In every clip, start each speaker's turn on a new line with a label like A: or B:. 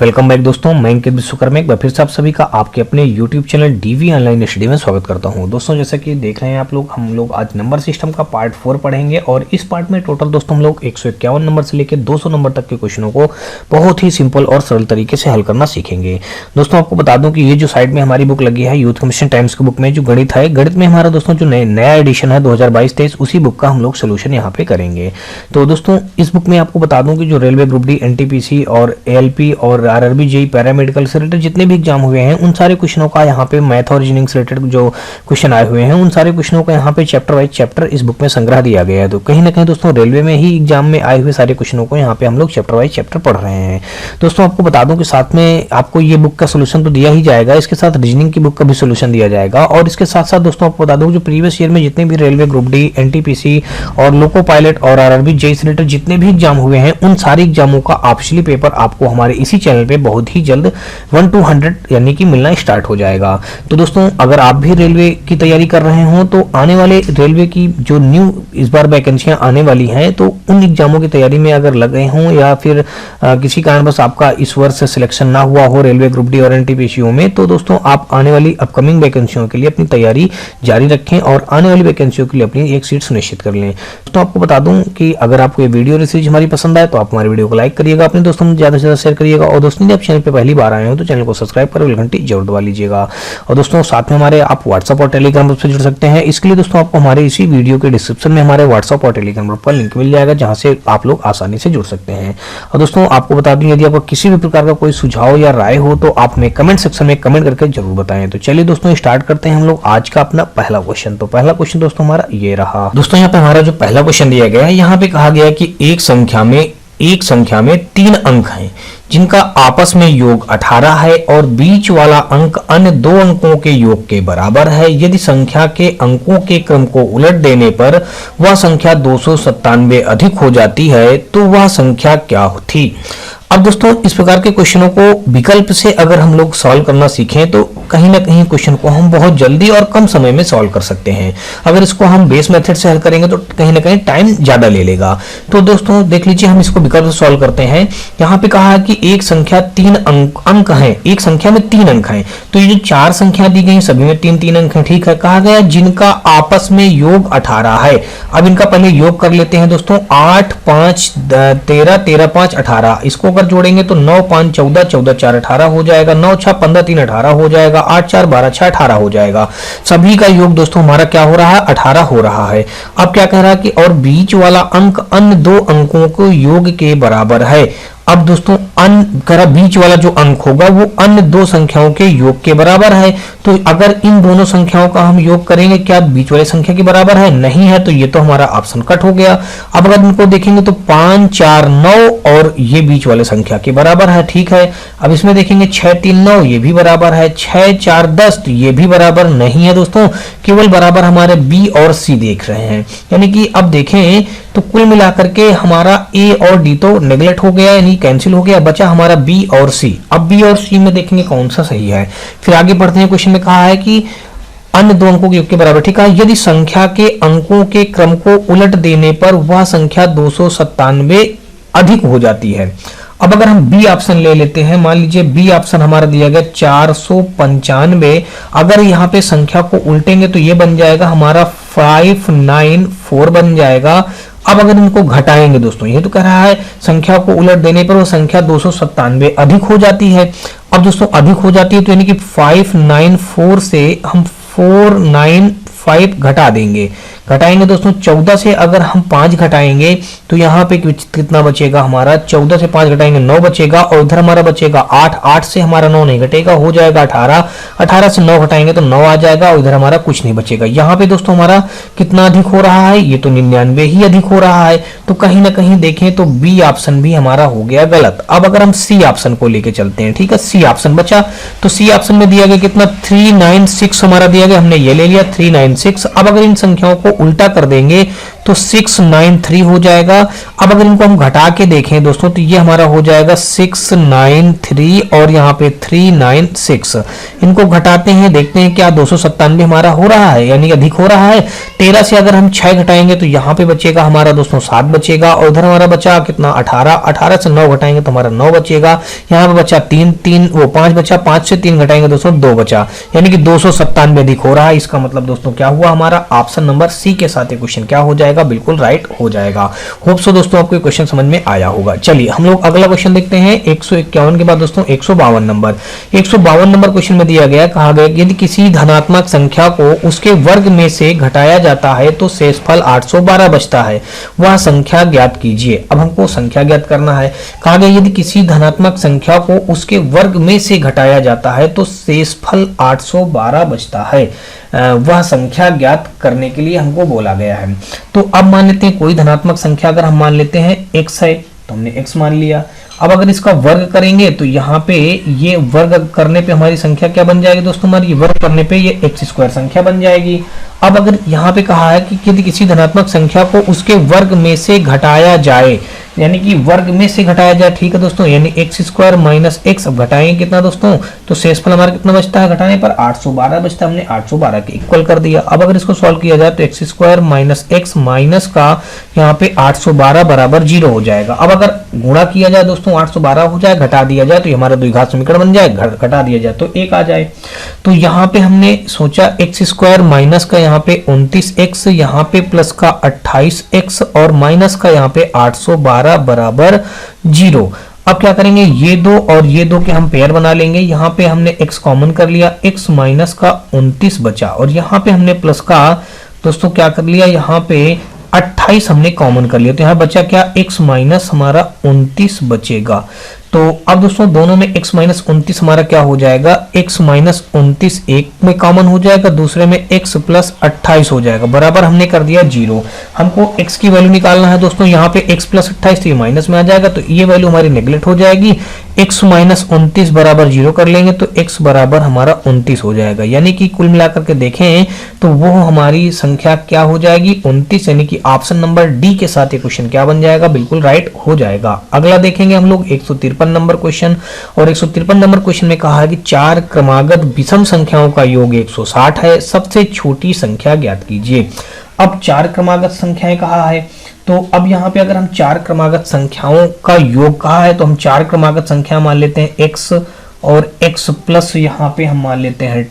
A: Welcome back दोस्तों, मैं अंकित विश्वकर्मा एक बार फिर से आप सभी का आपके अपने YouTube channel DV online study में स्वागत करता हूं। दोस्तों जैसा कि देख रहे हैं आप लोग, हम लोग आज नंबर सिस्टम का पार्ट 4 पढ़ेंगे और इस पार्ट में टोटल दोस्तों हम लोग 151 नंबर से लेकर 200 नंबर तक के क्वेश्चनों को बहुत ही सिंपल और सरल तरीके से हल करना सीखेंगे। दोस्तों आपको बता दूं कि ये जो साइड में हमारी बुक लगी है यूथ कमीशन टाइम्स की बुक में जो गणित है, गणित में हमारा दोस्तों जो नया एडिशन है 2022-23 उसी बुक का हम लोग सोल्यूशन यहाँ पे करेंगे। तो दोस्तों इस बुक में आपको बता दूं कि जो रेलवे ग्रुप डी, एनटीपीसी और एएलपी और आरआरबी जेईई पैरामेडिकल से रिलेटेड जितने भी एग्जाम हुए हैं उन सारे क्वेश्चनों का यहाँ पे मैथ और रीजनिंग से रिलेटेड जो क्वेश्चन आए हुए हैं उन सारे क्वेश्चनों का यहाँ पे चैप्टर वाइज चैप्टर इस बुक में संग्रह दिया गया है। तो कहीं ना कहीं दोस्तों रेलवे में ही एग्जाम में आए हुए सारे क्वेश्चनों को यहाँ पे हम लोग चैप्टर वाइज चैप्टर पढ़ रहे हैं। दोस्तों आपको बता दूं कि साथ में आपको ये बुक का सोल्यूशन तो दिया ही जाएगा, इसके साथ रीजनिंग की बुक का भी सोल्यूशन दिया जाएगा। और इसके साथ साथ दोस्तों आपको बता दूं जो प्रीवियस ईयर में जितने भी रेलवे ग्रुप डी, एनटीपीसी और लोको पायलट और आरआरबी जेईई से रिलेटेड जितने भी एग्जाम हुए हैं उन सारे एग्जामों का ऑप्शनली पेपर आपको हमारे इसी चैनल पे बहुत ही जल्द 1 to 100 यानी कि मिलना स्टार्ट हो जाएगा। तो दोस्तों अगर आप भी रेलवे की तैयारी कर रहे हो तो आने वाले रेलवे की जो न्यू इस बार वैकेंसियां आने वाली हैं तो उन एग्जामों की तैयारी में अगर लगे हों या फिर किसी कारणवश आपका इस वर्ष सिलेक्शन ना हुआ हो रेलवे ग्रुप डी और एनटीपीसी में, तो दोस्तों आप आने वाली अपकमिंग वैकेंसियों के लिए अपनी तैयारी जारी रखें और आने वाली वैकेंसियों के लिए अपनी एक सीट सुनिश्चित कर लें। दोस्तों आपको बता दूं कि अगर आपको ये वीडियो और सीरीज हमारी पसंद आए तो आप हमारी वीडियो को लाइक करिएगा, अपने दोस्तों में ज्यादा से ज्यादा शेयर करिएगा और दोस्तों यदि आप चैनल पे पहली बार आए हो तो चैनल को सब्सक्राइब कर बेल घंटी जरूर दबा लीजिएगा। और दोस्तों साथ में हमारे आप व्हाट्सएप और टेलीग्राम ग्रुप से जुड़ सकते हैं। इसके लिए दोस्तों आपको हमारे इसी वीडियो के डिस्क्रिप्शन में हमारे व्हाट्सएप और टेलीग्राम ग्रुप का लिंक मिल जाएगा जहां से आप लोग आसानी से जुड़ सकते हैं। और दोस्तों आपको बता दूं यदि आपको किसी भी प्रकार का कोई सुझाव या राय हो तो आप हमें कमेंट सेक्शन में कमेंट करके जरूर बताएं। तो चलिए दोस्तों स्टार्ट करते हैं हम लोग आज का अपना पहला क्वेश्चन। तो पहला क्वेश्चन दोस्तों हमारा ये रहा। दोस्तों यहाँ पे हमारा जो पहला क्वेश्चन दिया गया है, यहाँ पे कहा गया है कि एक संख्या में 3 अंक हैं जिनका आपस में योग 18 है और बीच वाला अंक अन्य 2 अंकों के योग के बराबर है। यदि संख्या के अंकों के क्रम को उलट देने पर वह संख्या 297 अधिक हो जाती है तो वह संख्या क्या थी। अब दोस्तों इस प्रकार के क्वेश्चनों को विकल्प से अगर हम लोग सॉल्व करना सीखें तो कहीं ना कहीं क्वेश्चन को हम बहुत जल्दी और कम समय में सॉल्व कर सकते हैं। अगर इसको हम बेस मेथड से हल करेंगे तो कहीं ना कहीं टाइम ज्यादा ले लेगा। तो दोस्तों देख लीजिए हम इसको विकल्प से सॉल्व करते हैं। यहाँ पे कहा है कि एक संख्या 3 अंक है, एक संख्या में 3 अंक हैं, तो ये जो 4 संख्या दी गई सभी में 3-3 अंक हैं। ठीक है, कहा गया जिनका आपस में योग 18 है। अब इनका पहले योग कर लेते हैं दोस्तों। 8 5 13 13 5 18, इसको जोड़ेंगे तो 9 5 14 14 4 18 हो जाएगा, 9 6 15 3 18 हो जाएगा, 8 4 12 6 18 हो जाएगा। सभी का योग दोस्तों हमारा क्या हो रहा है, 18 हो रहा है। अब क्या कह रहा है कि और बीच वाला अंक अन्य 2 अंकों को योग के बराबर है। अब दोस्तों बीच वाला जो अंक होगा वो अन्य 2 संख्याओं के योग के बराबर है। तो अगर इन दोनों संख्याओं का हम योग करेंगे क्या बीच वाले संख्या के बराबर है, नहीं है, तो ये तो हमारा ऑप्शन कट हो गया। अब अगर इनको देखेंगे तो 5 4 9 और ये बीच वाले संख्या के बराबर है। ठीक है, अब इसमें देखेंगे 6 3 9 ये भी बराबर है, 6 4 10 तो ये भी बराबर नहीं है दोस्तों, केवल बराबर हमारे बी और सी देख रहे हैं। यानी कि अब देखें तो कुल मिलाकर के हमारा ए और डी तो नेगलेक्ट हो गया, यानी कैंसिल हो गया, बचा हमारा बी और सी। अब बी और सी में देखेंगे कौन सा सही है। फिर आगे बढ़ते हैं, क्वेश्चन में कहा है कि अन्य 2 अंकों के योग के बराबर। ठीक है, यदि संख्या के अंकों के क्रम को उलट देने पर वह संख्या 297 अधिक हो जाती है। अब अगर हम बी ऑप्शन ले लेते हैं, मान लीजिए बी ऑप्शन हमारा दिया गया 495, अगर यहाँ पे संख्या को उल्टेंगे तो ये बन जाएगा हमारा 594 बन जाएगा। अब अगर इनको घटाएंगे दोस्तों, ये तो कह रहा है संख्या को उलट देने पर वो संख्या 297 अधिक हो जाती है। अब दोस्तों अधिक हो जाती है तो यानी कि 594 से हम 495 घटा देंगे, घटाएंगे दोस्तों 14 से अगर हम 5 घटाएंगे तो यहाँ पे कितना बचेगा हमारा, 14 से 5 घटाएंगे 9 बचेगा और उधर हमारा बचेगा 8, 8 से हमारा 9 नहीं घटेगा, हो जाएगा 18, 18 से 9 घटाएंगे तो 9 आ जाएगा और इधर हमारा कुछ नहीं बचेगा। यहाँ पे दोस्तों हमारा कितना अधिक हो रहा है, ये तो 99 ही अधिक हो रहा है। तो कहीं ना कहीं देखें तो बी ऑप्शन भी हमारा हो गया गलत। अब अगर हम सी ऑप्शन को लेके चलते हैं, ठीक है, सी ऑप्शन बचा, तो सी ऑप्शन में दिया गया कितना 396 हमारा दिया गया, हमने ये ले लिया 396 396। अब अगर इन संख्याओं को उल्टा कर देंगे तो 693 हो जाएगा। अब अगर इनको हम घटा के देखें दोस्तों तो ये हमारा हो जाएगा 693 और यहाँ पे 396। इनको घटाते हैं, देखते हैं क्या 297 हमारा हो रहा है, यानी अधिक हो रहा है। 13 से अगर हम 6 घटाएंगे तो यहाँ पे बचेगा हमारा दोस्तों 7 बचेगा, और इधर हमारा बचा कितना 18, 18 से 9 घटाएंगे तो हमारा 9 बचेगा। यहाँ पे बचा 5 बचा, 5 से 3 घटाएंगे दोस्तों 2 बचा, यानी कि 297 अधिक हो रहा है। इसका मतलब दोस्तों क्या हुआ, हमारा ऑप्शन नंबर सी के साथ ये क्वेश्चन क्या हो जाएगा, बिल्कुल राइट हो जाएगा। होप सो दोस्तों आपको क्वेश्चन समझ में आया होगा। चलिए हम लोग अगला क्वेश्चन देखते हैं। 151 के बाद दोस्तों 152 नंबर। 152 नंबर क्वेश्चन में दिया गया, कहा गया यदि किसी धनात्मक संख्या को उसके वर्ग में से घटाया जाता है तो शेषफल 812 बचता है, वह संख्या ज्ञात कीजिए। अब हमको संख्या ज्ञात करना है। कहा गया यदि किसी धनात्मक संख्या को उसके वर्ग में से घटाया जाता है तो शेषफल 812 बचता है, वह संख्या ज्ञात करने के लिए हमको बोला गया है। तो अब मान लेते हैं कोई धनात्मक संख्या अगर हम मान लेते हैं x है, तो हमने x मान लिया। अब अगर इसका वर्ग करेंगे तो यहाँ पे ये वर्ग करने पे हमारी संख्या क्या बन जाएगी दोस्तों, हमारी वर्ग करने पे ये x² संख्या बन जाएगी। अब अगर यहाँ पे कहा है कि यदि किसी धनात्मक संख्या को उसके वर्ग में से घटाया जाए, यानी कि वर्ग में से घटाया जाए, ठीक है दोस्तों, यानी x² माइनस x। अब घटाएंगे कितना दोस्तों, तो शेषफल हमारा कितना बचता है, घटाने पर 812 बचता है, हमने 812 के इक्वल कर दिया। अब अगर इसको सॉल्व किया जाए तो x² माइनस x माइनस का यहाँ पे 812 बराबर 0 हो जाएगा। अब अगर गुणा किया जाए दोस्तों 812 हो जाए, घटा दिया जाए तो ये हमारा द्विघात समीकरण बन जाए, घटा दिया जाए तो 1 आ जाए। तो यहाँ पे हमने सोचा x² माइनस का यहाँ पे 29x, यहाँ पे प्लस का 28x और माइनस का यहाँ पे 812 बराबर 0। अब क्या करेंगे, ये दो और ये दो के हम पेयर बना लेंगे। यहाँ पे हमने x कॉमन कर लिया, x माइनस का 29 बचा, और यहाँ पे हमने प्लस का दोस्तों क्या कर लिया, यहाँ पे 28 हमने कॉमन कर लिया। तो यहाँ बचा क्या, x माइनस हमारा 29 बचेगा। तो अब दोस्तों दोनों में x माइनस 29 हमारा क्या हो जाएगा, x माइनस 29 एक में कॉमन हो जाएगा, दूसरे में x प्लस 28 हो जाएगा, बराबर हमने कर दिया 0। हमको x की वैल्यू निकालना है दोस्तों, यहाँ पे x प्लस 28 तो ये माइनस में आ जाएगा, तो ये वैल्यू हमारी नेगलेक्ट हो जाएगी। x माइनस 29 बराबर 0 कर लेंगे तो x बराबर हमारा 29 हो जाएगा, यानी कि कुल मिलाकर के देखें तो वो हमारी संख्या क्या हो जाएगी, 29, यानी कि ऑप्शन नंबर डी के साथ ये क्वेश्चन क्या बन जाएगा, बिल्कुल राइट हो जाएगा। अगला देखेंगे हम लोग 153 नंबर क्वेश्चन, और 153 नंबर क्वेश्चन में कहा है कि 4 क्रमागत विषम संख्याओं का योग 160 है, सबसे छोटी संख्या ज्ञात कीजिए। अब 4 क्रमागत संख्याएं कहा है, तो अब यहाँ पे अगर हम 4 क्रमागत संख्याओं का योग कहा है तो हम 4 क्रमागत संख्या मान लेते हैं x, और x प्लस यहाँ पे हम मान लेते हैं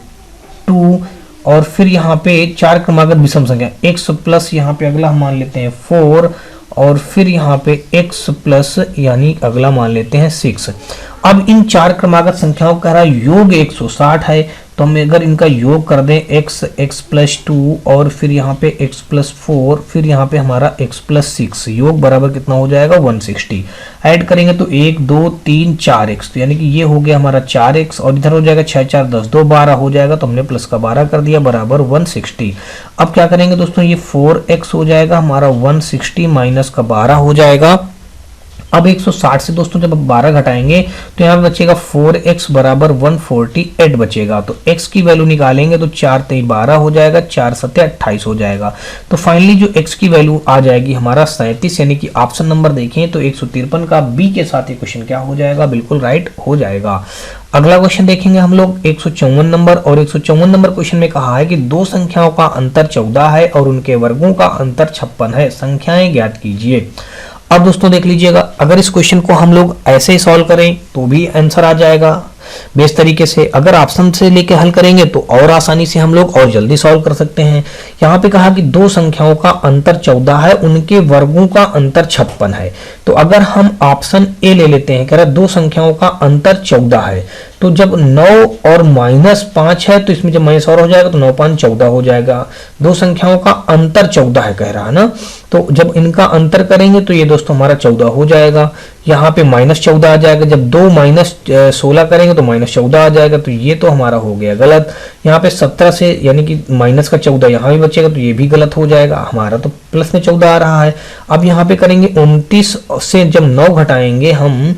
A: 2, और फिर यहाँ पे 4 क्रमागत विषम संख्या x प्लस यहाँ पे अगला हम मान लेते हैं 4, और फिर यहाँ पे x प्लस यानी अगला मान लेते हैं 6। अब इन 4 क्रमागत संख्याओं का योग 160 है, तो हम अगर इनका योग कर दें x प्लस 2 और फिर यहाँ पे x प्लस 4, फिर यहाँ पे हमारा x प्लस 6, योग बराबर कितना हो जाएगा 160। ऐड करेंगे तो 1 2 3 4x, तो यानी कि ये हो गया हमारा 4x, और इधर हो जाएगा 6 4 10 2 12 हो जाएगा, तो हमने प्लस का 12 कर दिया बराबर 160। अब क्या करेंगे दोस्तों, ये 4x हो जाएगा हमारा 160 माइनस का 12 हो जाएगा। अब 160 से दोस्तों जब 12 घटाएंगे तो यहाँ पे बचेगा 4x बराबर 148 बचेगा। तो x की वैल्यू निकालेंगे तो 4 3 12 हो जाएगा, 4 7 28 हो जाएगा। तो फाइनली जो x की वैल्यू आ जाएगी हमारा 37, यानी कि ऑप्शन नंबर देखें तो 153 का बी के साथ ये क्वेश्चन क्या हो जाएगा, बिल्कुल राइट हो जाएगा। अगला क्वेश्चन देखेंगे हम लोग 154 नंबर, और 154 नंबर क्वेश्चन में कहा है कि दो संख्याओं का अंतर 14 है और उनके वर्गों का अंतर 56 है, संख्याएं ज्ञात कीजिए। अब दोस्तों देख लीजिएगा, अगर इस क्वेश्चन को हम लोग ऐसे ही सॉल्व करें तो भी आंसर आ जाएगा बेस तरीके से। अगर ऑप्शन से लेके हल करेंगे तो और आसानी से हम लोग और जल्दी सॉल्व कर सकते हैं। यहाँ पे कहा कि दो संख्याओं का अंतर 14 है, उनके वर्गों का अंतर 56 है। तो अगर हम ऑप्शन ए ले लेते हैं, कह रहा दो संख्याओं का अंतर 14 है, तो जब 9 और -5 है तो इसमें जब माइनस और हो जाएगा तो 9 5 14 हो जाएगा। दो संख्याओं का अंतर 14 है कह रहा है ना, तो जब इनका अंतर करेंगे तो ये दोस्तों हमारा 14 हो जाएगा। यहाँ पे -14 आ जाएगा, जब 2 -16 करेंगे तो -14 आ जाएगा, तो ये तो हमारा हो गया गलत। यहाँ पे 17 से यानी कि माइनस का 14 यहाँ भी बचेगा, तो ये भी गलत हो जाएगा, हमारा तो प्लस में 14 आ रहा है। अब यहाँ पे करेंगे 29 से जब 9 घटाएंगे हम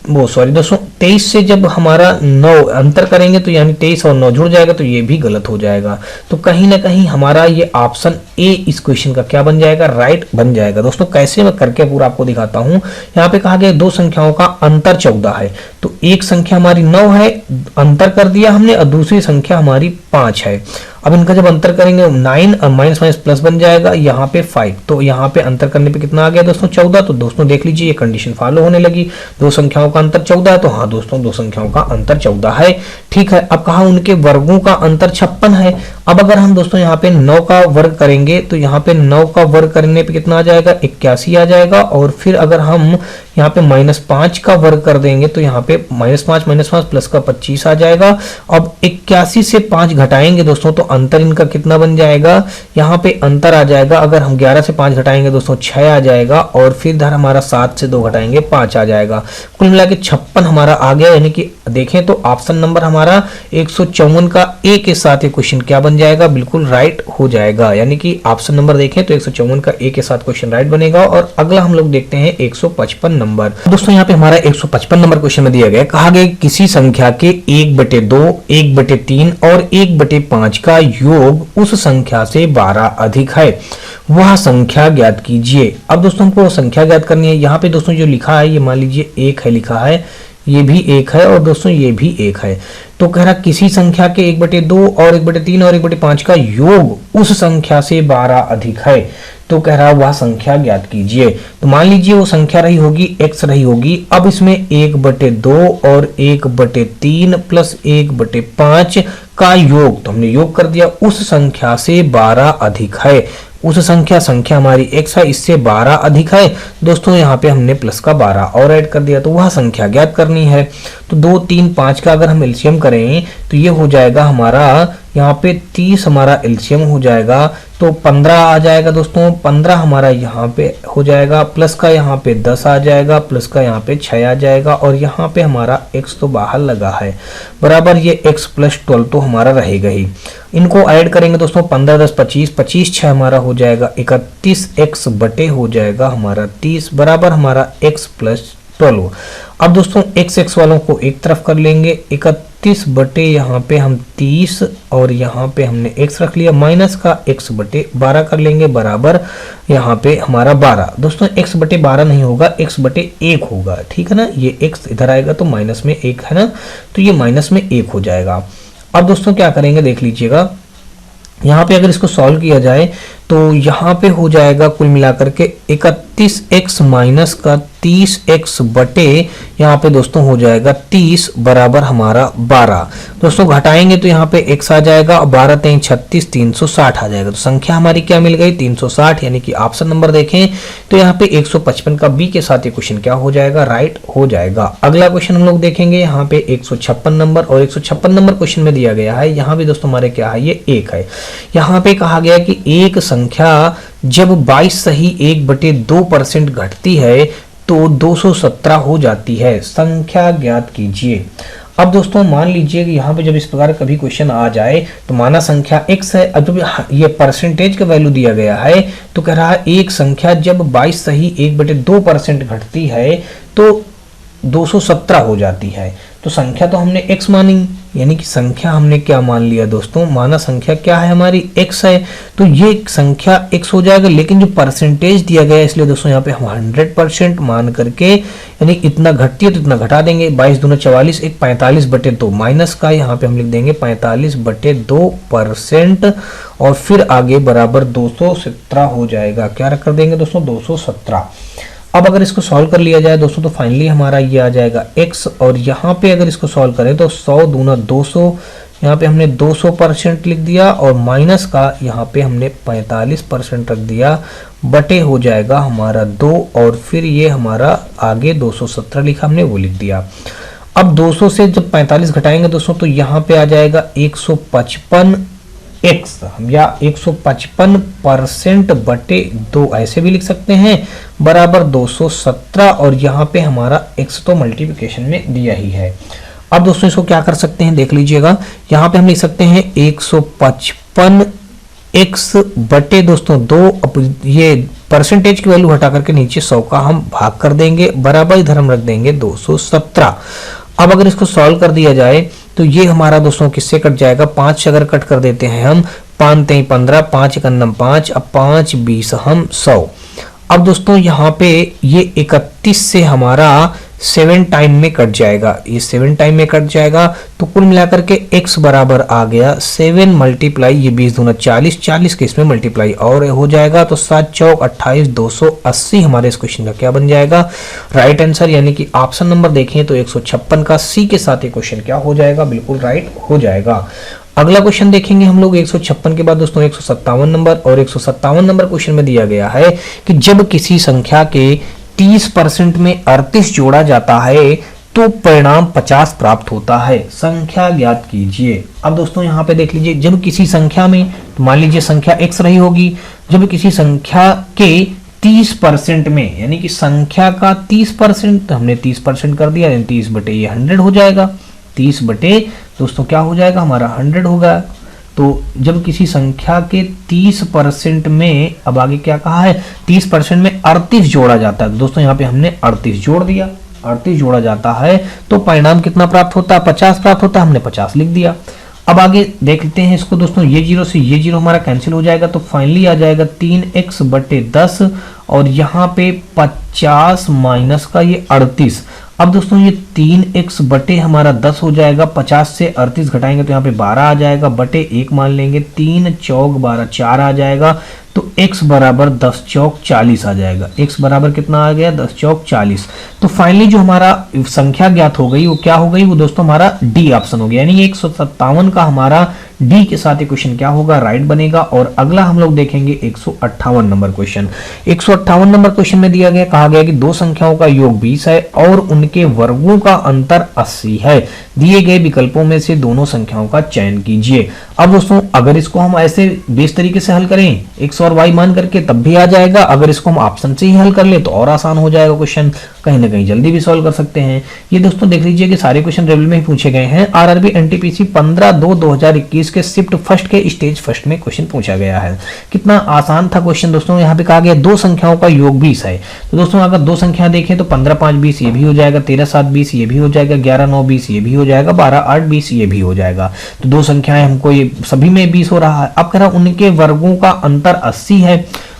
A: वो सॉरी दोस्तों 23 से जब हमारा 9 अंतर करेंगे तो यानी 23 और 9 जुड़ जाएगा, तो ये भी गलत हो जाएगा। तो कहीं ना कहीं हमारा ये ऑप्शन ए इस क्वेश्चन का क्या बन जाएगा, राइट बन जाएगा। दोस्तों कैसे मैं करके पूरा आपको दिखाता हूं। यहाँ पे कहा गया दो संख्याओं का अंतर 14 है, तो एक संख्या हमारी 9 है, अंतर कर दिया हमने, और दूसरी संख्या हमारी 5 है। अब इनका जब अंतर करेंगे 9 और माइनस माइनस प्लस बन जाएगा, यहाँ पे 5, तो यहाँ पे अंतर करने पे कितना आ गया दोस्तों 14। तो दोस्तों देख लीजिए ये कंडीशन फॉलो होने लगी, दो संख्याओं का अंतर 14 है, तो हाँ दोस्तों दो संख्याओं का अंतर 14 है। ठीक है, अब कहा उनके वर्गों का अंतर 56 है। अब अगर हम दोस्तों यहाँ पे 9 का वर्ग करेंगे तो यहाँ पे 9 का वर्ग करने पे कितना आ जाएगा, 81 आ जाएगा। और फिर अगर हम यहाँ पे -5 का वर्ग कर देंगे तो यहाँ पे -5 प्लस का 25 आ जाएगा। अब 81 से 5 घटाएंगे दोस्तों तो अंतर इनका कितना बन जाएगा, यहाँ पे अंतर आ जाएगा, अगर हम 11 से 5 घटाएंगे दोस्तों 6 आ जाएगा। और फिर इधर हमारा 7 से 2 घटाएंगे 5 आ जाएगा। कुल मिला के 56 हमारा आ गया। यानी कि देखें तो ऑप्शन नंबर हमारा 154 का ए के साथ ये क्वेश्चन क्या बन जाएगा, बिल्कुल राइट हो जाएगा। यानी कि ऑप्शन नंबर देखें तो 154 का ए के साथ क्वेश्चन राइट बनेगा। और अगला हम लोग देखते हैं 155 नंबर। दोस्तों यहाँ पे हमारा 155 नंबर क्वेश्चन में दिया गया, कहा गया किसी संख्या के 1/2, 1/3 और 1/5 का योग उस संख्या से 12 अधिक है, वह संख्या ज्ञात कीजिए। अब दोस्तों हमको संख्या ज्ञात करनी है। यहाँ पे दोस्तों जो लिखा है ये मान लीजिए 1 है, लिखा है, ये भी 1 है और दोस्तों ये भी 1 है। तो कह रहा किसी संख्या के 1/2 और 1/3 और 1/5 का योग उस संख्या से 12 अधिक है, तो कह रहा वह संख्या ज्ञात कीजिए। तो मान लीजिए वो संख्या रही होगी x रही होगी। अब इसमें 1/2 और 1/3 प्लस 1/5 का योग, तो हमने योग कर दिया, उस संख्या से 12 अधिक है। उस संख्या हमारी x है, इससे 12 अधिक है दोस्तों। यहाँ पे हमने प्लस का 12 और ऐड कर दिया, तो वह संख्या ज्ञात करनी है। तो 2, 3, 5 का अगर हम एलसीएम करें तो ये हो जाएगा हमारा यहाँ पे 30 हमारा एलसीएम हो जाएगा, तो 15 आ जाएगा दोस्तों। 15 हमारा यहाँ पे हो जाएगा, प्लस का यहाँ पे 10 आ जाएगा, प्लस का यहाँ पे 6 आ जाएगा। और यहाँ पे हमारा x तो बाहर लगा है, बराबर ये x + 12 तो हमारा रहेगा ही। इनको ऐड करेंगे दोस्तों, 15, 10, 25, 25, 6 हमारा हो जाएगा 31x बटे हो जाएगा हमारा 30, बराबर हमारा x + 12। अब दोस्तों x वालों को एक तरफ कर लेंगे, 31 बटे यहाँ पे हम 30 और यहाँ पे हमने x रख लिया, माइनस का x बटे 12 कर लेंगे, बराबर यहाँ पे हमारा 12। दोस्तों x बटे 12 नहीं होगा, x बटे 1 होगा, ठीक है ना। ये x इधर आएगा तो माइनस में 1 है ना, तो ये माइनस में 1 हो जाएगा। अब दोस्तों क्या करेंगे देख लीजिएगा, यहाँ पे अगर इसको सॉल्व किया जाए तो यहाँ पे हो जाएगा कुल मिलाकर के 31x माइनस का 30x बटे यहाँ पे दोस्तों हो जाएगा 30, बराबर हमारा 12। दोस्तों घटाएंगे तो यहाँ पे x आ जाएगा, 12 3 36, 360 आ जाएगा। तो संख्या हमारी क्या मिल गई, 360। यानी कि ऑप्शन नंबर देखें तो यहाँ पे 155 का बी के साथ ये क्वेश्चन क्या हो जाएगा, राइट हो जाएगा। अगला क्वेश्चन हम लोग देखेंगे यहाँ पे 156 नंबर, और 156 नंबर क्वेश्चन में दिया गया है, यहाँ भी दोस्तों हमारे क्या है, ये 1 है। यहाँ पे कहा गया कि एक संख्या जब 22 सही 1/2% घटती है तो 217 हो जाती है, संख्या ज्ञात कीजिए। अब दोस्तों मान लीजिए कि यहाँ पे जब इस प्रकार कभी क्वेश्चन आ जाए तो माना संख्या x है, अब जब ये परसेंटेज का वैल्यू दिया गया है तो कह रहा है एक संख्या जब 22 सही 1/2% घटती है तो 217 हो जाती है। तो संख्या तो हमने x मानी, यानी कि संख्या हमने क्या मान लिया दोस्तों, माना संख्या क्या है हमारी x है, तो ये संख्या x हो जाएगा। लेकिन जो परसेंटेज दिया गया है इसलिए दोस्तों यहाँ पे हम 100% मान करके, यानी इतना घटती है तो इतना घटा देंगे, 22 दूना 44, एक 45/2 माइनस का यहाँ पे हम लिख देंगे 45/2%, और फिर आगे बराबर 217 हो जाएगा। क्या रख कर देंगे दोस्तों, 217। अब अगर इसको सॉल्व कर लिया जाए दोस्तों तो फाइनली हमारा ये आ जाएगा x, और यहाँ पे अगर इसको सॉल्व करें तो 100 दूना 200, यहाँ पे हमने 200% लिख दिया, और माइनस का यहाँ पे हमने 45% रख दिया, बटे हो जाएगा हमारा 2, और फिर ये हमारा आगे 217 लिखा हमने वो लिख दिया। अब 200 से जब 45 घटाएंगे दोस्तों तो यहाँ पे आ जाएगा 155x, या 155% बटे 2 ऐसे भी लिख सकते हैं, बराबर 217, और यहाँ पे हमारा x तो मल्टीप्लिकेशन में दिया ही है। अब दोस्तों इसको क्या कर सकते हैं देख लीजिएगा, यहाँ पे हम लिख सकते हैं 155x बटे दोस्तों 2, ये परसेंटेज की वैल्यू हटा करके नीचे 100 का हम भाग कर देंगे, बराबर इधर हम रख देंगे 217। अब अगर इसको सॉल्व कर दिया जाए तो ये हमारा दोस्तों किससे कट जाएगा, 5 से अगर कट कर देते हैं हम, 5 3 15, 5 1 9 5, अब 5 20 हम 100। अब दोस्तों यहाँ पे ये 31 से हमारा 7 टाइम में कट जाएगा, ये 7 टाइम में कट जाएगा, तो कुल मिलाकर के x बराबर आ गया 7 मल्टीप्लाई ये 20 दूना 40, 40 के इसमें मल्टीप्लाई और हो जाएगा, तो 7 चौक 28, 280 हमारे इस क्वेश्चन का क्या बन जाएगा, राइट आंसर। यानी कि ऑप्शन नंबर देखें तो 156 का सी के साथ ये क्वेश्चन क्या हो जाएगा, बिल्कुल राइट हो जाएगा। अगला क्वेश्चन देखेंगे हम लोग 156 के बाद दोस्तों 157 नंबर, और 157 नंबर क्वेश्चन में दिया गया है कि जब किसी संख्या के 30% में 38 जोड़ा जाता है तो परिणाम 50 प्राप्त होता है, संख्या ज्ञात कीजिए। अब दोस्तों यहाँ पे देख लीजिए, जब किसी संख्या में, तो मान लीजिए संख्या x रही होगी, जब किसी संख्या के 30% में, यानी कि संख्या का 30%, हमने 30% कर दिया, 30 बटे ये 100 हो जाएगा, 30 बटे दोस्तों क्या हो जाएगा हमारा 100 होगा। तो जब किसी संख्या के 30% में, अब आगे क्या कहा है, 30% में 38 जोड़ा जाता है, तो दोस्तों यहाँ पे हमने 38 जोड़ दिया, 38 जोड़ा जाता है तो परिणाम कितना प्राप्त होता है, 50 प्राप्त होता है, हमने 50 लिख दिया। अब आगे देख लेते हैं इसको दोस्तों, ये जीरो से ये जीरो हमारा कैंसिल हो जाएगा, तो फाइनली आ जाएगा 3x बटे 10, और यहाँ पे 50 माइनस का ये 38। अब दोस्तों ये 3x बटे हमारा 10 हो जाएगा, 50 से 38 घटाएंगे तो यहाँ पे 12 आ जाएगा, बटे 1 मान लेंगे, 3 चौक 12, 4 आ जाएगा, तो x बराबर 10 चौक 40 आ जाएगा। x बराबर कितना आ गया, 10 चौक 40। तो फाइनली जो हमारा संख्या ज्ञात हो गई वो क्या हो गई, वो दोस्तों हमारा डी ऑप्शन हो गया, यानी 157 का हमारा डी के साथ ये क्वेश्चन क्या होगा, राइट बनेगा। और अगला हम लोग देखेंगे 158 नंबर क्वेश्चन। 158 नंबर क्वेश्चन में दिया गया, कहा गया कि दो संख्याओं का योग 20 है और उनके वर्गों का अंतर 80 है, दिए गए विकल्पों में से दोनों संख्याओं का चयन कीजिए। अब दोस्तों अगर इसको हम ऐसे बेस तरीके से हल करें, x और y मान करके, तब भी आ जाएगा। अगर इसको हम ऑप्शन से ही हल कर ले तो और आसान हो जाएगा क्वेश्चन, कहीं ना कहीं जल्दी भी सॉल्व कर सकते हैं। ये दोस्तों देख लीजिए कि सारे क्वेश्चन रेलवे में ही पूछे गए हैं। आरआरबी एनटीपीसी 15/2/2021 के शिफ्ट फर्स्ट के स्टेज फर्स्ट में क्वेश्चन पूछा गया है। कितना आसान था क्वेश्चन दोस्तों। यहाँ पे कहा गया दो संख्याओं का योग 20 है, तो दोस्तों अगर दो संख्या देखें तो 15 5 20 ये भी हो जाएगा, 13 7 20 ये भी हो जाएगा, 11 9 20 ये भी हो जाएगा, 12 8 20 ये भी हो जाएगा। तो दो संख्याएं हमको ये सभी में 20 हो रहा है। अब कह रहा उनके वर्गों का अंतर 80 है,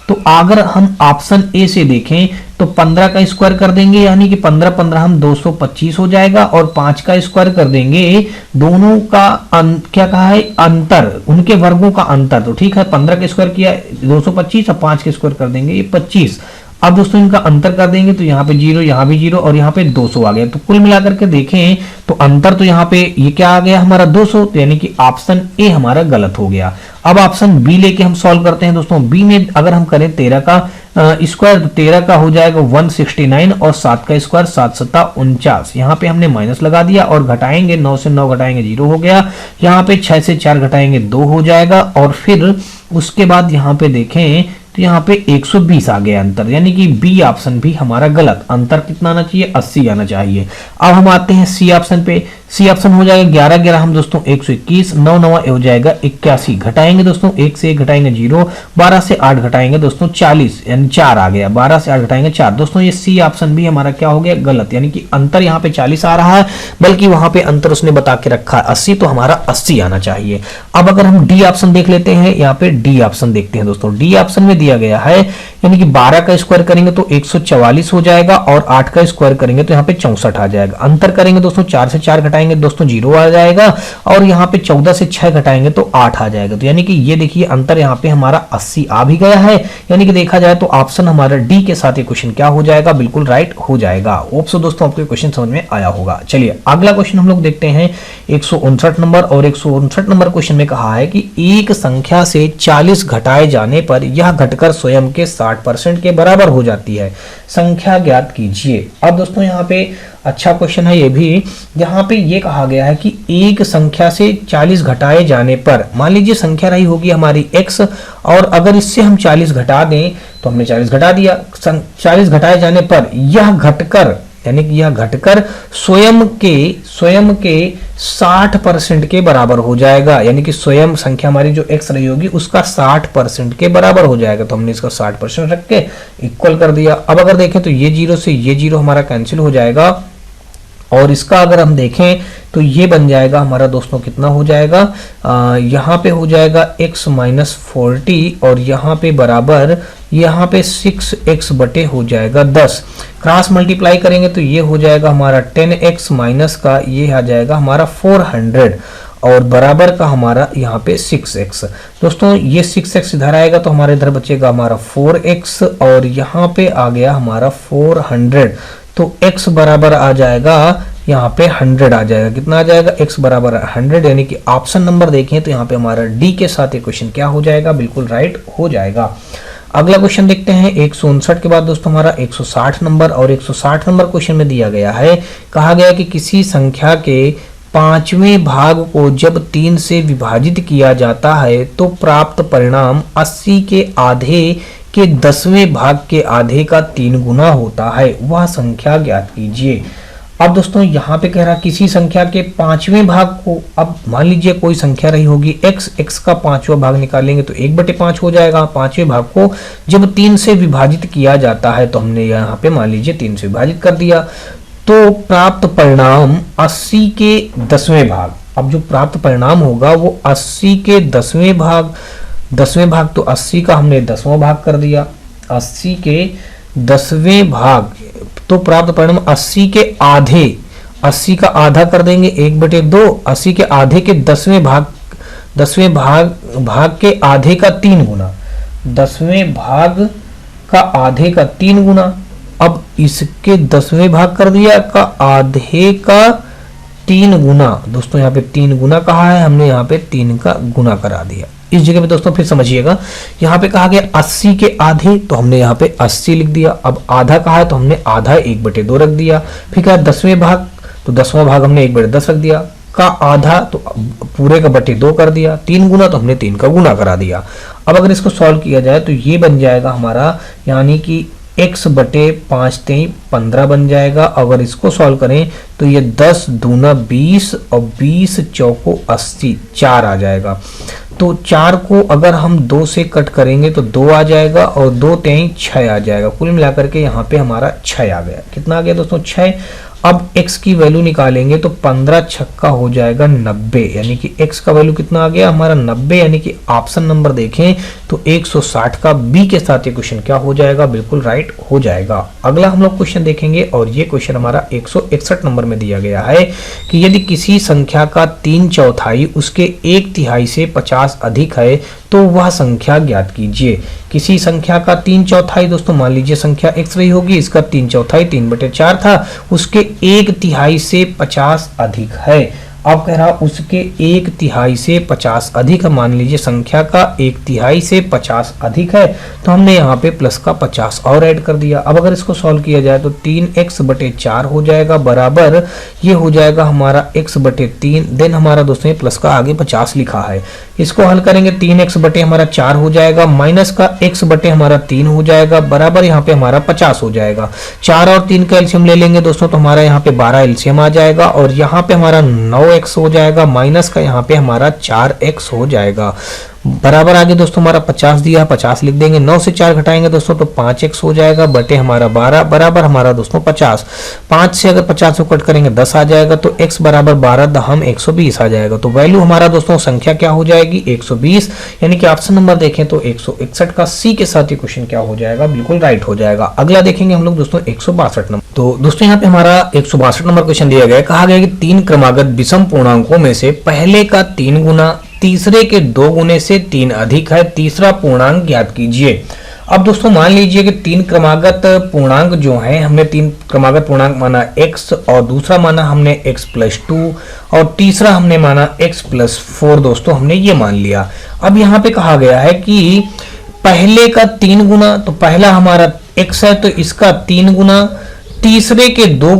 A: तो अगर हम ऑप्शन ए से देखें तो 15 का स्क्वायर कर देंगे, यानी कि 15 15 हम 225 हो जाएगा, और 5 का स्क्वायर कर देंगे, दोनों का क्या कहा है, अंतर, उनके वर्गों का अंतर। तो ठीक है, 15 का स्क्वायर किया 225, और 5 का स्क्वायर कर देंगे ये 25। अब दोस्तों इनका अंतर कर देंगे तो यहाँ पे 0, यहाँ भी 0, और यहाँ पे 200 आ गया। तो कुल मिलाकर के देखें तो अंतर तो यहाँ पे ये क्या आ गया हमारा 200, तो यानी कि ऑप्शन ए हमारा गलत हो गया। अब ऑप्शन बी लेके हम सॉल्व करते हैं दोस्तों। बी में अगर हम करें 13 का स्क्वायर, तो 13 का हो जाएगा 169, और 7 का स्क्वायर 7 7 49। यहाँ पे हमने माइनस लगा दिया, और घटाएंगे 9 से 9 घटाएंगे 0 हो गया, यहाँ पे 6 से 4 घटाएंगे 2 हो जाएगा, और फिर उसके बाद यहाँ पे देखें तो यहाँ पे 120 आ गया अंतर, यानी कि बी ऑप्शन भी हमारा गलत। अंतर कितना आना चाहिए, 80 आना चाहिए। अब हम आते हैं सी ऑप्शन पे। सी ऑप्शन हो जाएगा 11 11 हम दोस्तों 121, 9 9 हो जाएगा 81, घटाएंगे दोस्तों 1 से 1 घटाएंगे 0, 12 से 8 घटाएंगे दोस्तों 40, यानी 4 आ गया, 12 से 8 घटाएंगे 4। दोस्तों ये सी ऑप्शन भी हमारा क्या हो गया, गलत, यानी कि अंतर यहाँ पे 40 आ रहा है, बल्कि वहां पे अंतर उसने बता के रखा है 80, तो हमारा 80 आना चाहिए। अब अगर हम डी ऑप्शन देख लेते हैं, यहाँ पे डी ऑप्शन देखते हैं दोस्तों। डी ऑप्शन में दिया गया है, यानी कि 12 का स्क्वायर करेंगे तो 144 हो जाएगा, और 8 का स्क्वायर करेंगे तो यहाँ पे 64 आ जाएगा। अंतर करेंगे दोस्तों 4 से 4 घटाएंगे दोस्तों 0 आ जाएगा, और यहाँ पे 14 से 6 घटाएंगे तो 8 आ जाएगा। तो यानी कि ये देखिए अंतर यहाँ पे हमारा 80 आ भी गया है, यानी कि देखा जाए तो ऑप्शन हमारा डी के साथ ये क्वेश्चन क्या हो जाएगा, बिल्कुल राइट हो जाएगा। होप सो दोस्तों आपको क्वेश्चन समझ में आया होगा। चलिए अगला क्वेश्चन हम लोग देखते हैं 159 नंबर, और 159 नंबर क्वेश्चन में कहा है कि एक संख्या से 40 घटाए जाने पर यह घटकर स्वयं के 60% के बराबर हो जाती है, संख्या ज्ञात कीजिए। अब दोस्तों यहाँ पे अच्छा क्वेश्चन है ये भी, जहां पे ये कहा गया है कि एक संख्या से 40 घटाए जाने पर, मान लीजिए संख्या रही होगी हमारी x, और अगर इससे हम 40 घटा दें तो हमने 40 घटा दिया, 40 घटाए जाने पर यह घटकर यानी कि यह घटकर स्वयं के 60% के बराबर हो जाएगा, यानी कि स्वयं संख्या हमारी जो x रही होगी उसका 60% के बराबर हो जाएगा। तो हमने इसका 60% रख के इक्वल कर दिया। अब अगर देखें तो ये जीरो से ये जीरो हमारा कैंसिल हो जाएगा, और इसका अगर हम देखें तो ये बन जाएगा हमारा दोस्तों कितना हो जाएगा, यहाँ पे हो जाएगा x माइनस 40 और यहाँ पे बराबर यहाँ पे 6x बटे हो जाएगा 10। क्रॉस मल्टीप्लाई करेंगे तो ये हो जाएगा हमारा 10x माइनस का ये आ जाएगा हमारा 400 और बराबर का हमारा यहाँ पे 6x। दोस्तों ये 6x इधर आएगा तो हमारे इधर बचेगा हमारा 4x और यहाँ पे आ गया हमारा 400। तो x बराबर आ जाएगा यहाँ पे 100 आ जाएगा। कितना आ जाएगा, x बराबर 100, यानी कि ऑप्शन नंबर देखें तो यहाँ पे हमारा डी के साथ ये क्वेश्चन क्या हो जाएगा, बिल्कुल राइट हो जाएगा। अगला क्वेश्चन देखते हैं 159 के बाद दोस्तों हमारा 160 नंबर, और 160 नंबर क्वेश्चन में दिया गया है, कहा गया कि किसी संख्या के 5वें भाग को जब 3 से विभाजित किया जाता है तो प्राप्त परिणाम 80 के आधे के 10वें भाग के आधे का 3 गुना होता है, वह संख्या ज्ञात कीजिए। अब दोस्तों यहाँ पे कह रहा किसी संख्या के 5वें भाग को, अब मान लीजिए कोई संख्या रही होगी x का 5वां भाग निकालेंगे तो 1/5 हो जाएगा। 5वें भाग को जब 3 से विभाजित किया जाता है तो हमने यहाँ पे मान लीजिए 3 से विभाजित कर दिया, तो प्राप्त परिणाम 80 के 10वें भाग। अब जो प्राप्त परिणाम होगा वो 80 के 10वें भाग, 10वें भाग तो 80 का हमने 10वां भाग कर दिया, 80 के 10वें भाग तो प्राप्त परिणाम 80 के आधे, 80 का आधा कर देंगे 1/2, 80 के आधे के 10वें भाग, 10वें भाग के आधे का 3 गुना, 10वें भाग का आधे का 3 गुना। अब इसके 10वें भाग कर दिया का आधे का 3 गुना। दोस्तों यहाँ पे 3 गुना कहा है, हमने यहाँ पे 3 का गुना करा दिया। इस जगह पे दोस्तों फिर समझिएगा, यहाँ पे कहा गया 80 के आधे तो हमने यहाँ पे 80 लिख दिया। अब आधा कहा है तो हमने आधा 1/2 रख दिया। फिर क्या 10वें भाग, तो 10वां भाग हमने 1/10 रख दिया, का आधा तो पूरे का 2 कर दिया, 3 गुना तो हमने 3 का गुना करा दिया। अब अगर इसको सॉल्व किया जाए तो ये बन जाएगा हमारा, यानी कि x बटे 5 3 15 बन जाएगा। अगर इसको सॉल्व करें तो ये 10 दूना 20 और 20 चौको 80, 4 आ जाएगा। तो 4 को अगर हम 2 से कट करेंगे तो 2 आ जाएगा और 2 3 6 आ जाएगा। कुल मिलाकर के यहाँ पे हमारा 6 आ गया। कितना आ गया दोस्तों, 6। अब x की वैल्यू निकालेंगे तो 15 छक्का हो जाएगा 90, यानी कि x का वैल्यू कितना आ गया हमारा 90, यानी कि ऑप्शन नंबर देखें तो 160 का बी के साथ ये क्वेश्चन क्या हो जाएगा, बिल्कुल राइट हो जाएगा। अगला हम लोग क्वेश्चन देखेंगे और ये क्वेश्चन हमारा 161 नंबर में दिया गया है कि यदि किसी संख्या का 3/4 उसके 1/3 से 50 अधिक है तो वह संख्या ज्ञात कीजिए। किसी संख्या का 3/4, दोस्तों मान लीजिए संख्या x रही होगी, इसका 3/4 3/4 था, उसके 1/3 से 50 अधिक है। अब कह रहा उसके 1/3 से 50 अधिक है, मान लीजिए संख्या का 1/3 से 50 अधिक है, तो हमने यहाँ पे प्लस का 50 और ऐड कर दिया। अब अगर इसको सॉल्व किया जाए तो 3x/4 हो जाएगा, बराबर ये हो जाएगा हमारा x/3, देन हमारा दोस्तों ये प्लस का आगे 50 लिखा है, इसको हल करेंगे 3x/4 हो जाएगा, माइनस का x/ हमारा 3 हो जाएगा, बराबर यहाँ पे हमारा 50 हो जाएगा। 4 और 3 का एलसीएम ले लेंगे दोस्तों तो हमारा यहाँ पे 12 एलसीएम आ जाएगा और यहाँ पे हमारा 9x हो जाएगा, माइनस का यहाँ पे हमारा 4x हो जाएगा, बराबर आगे दोस्तों हमारा 50 दिया, 50 लिख देंगे, 9 से 4 घटाएंगे दोस्तों तो 5x हो जाएगा, बटे हमारा 12, बराबर हमारा दोस्तों 50। 5 से अगर 50 को कट करेंगे 10 आ जाएगा, तो x बराबर 12 दहम 120 आ जाएगा। तो वैल्यू हमारा दोस्तों संख्या क्या हो जाएगी 120, यानी कि ऑप्शन नंबर देखें तो 161 का सी के साथ ये क्वेश्चन क्या हो जाएगा, बिल्कुल राइट हो जाएगा। अगला देखेंगे हम लोग दोस्तों 162 नंबर। तो दोस्तों यहाँ पे हमारा 162 नंबर क्वेश्चन दिया गया है, कहा गया कि 3 क्रमागत विषम पूर्णांकों में से पहले का 3 गुना तीसरे के 2 गुने से 3 अधिक है, तीसरा पूर्णांक ज्ञात कीजिए। अब दोस्तों मान लीजिए कि 3 क्रमागत पूर्णांक जो है, हमने 3 क्रमागत पूर्णांक माना x और दूसरा माना हमने x+2 और तीसरा हमने माना x+4, दोस्तों हमने ये मान लिया। अब यहाँ पे कहा गया है कि पहले का 3 गुना, तो पहला हमारा x है तो इसका 3 गुना, तीसरे के 2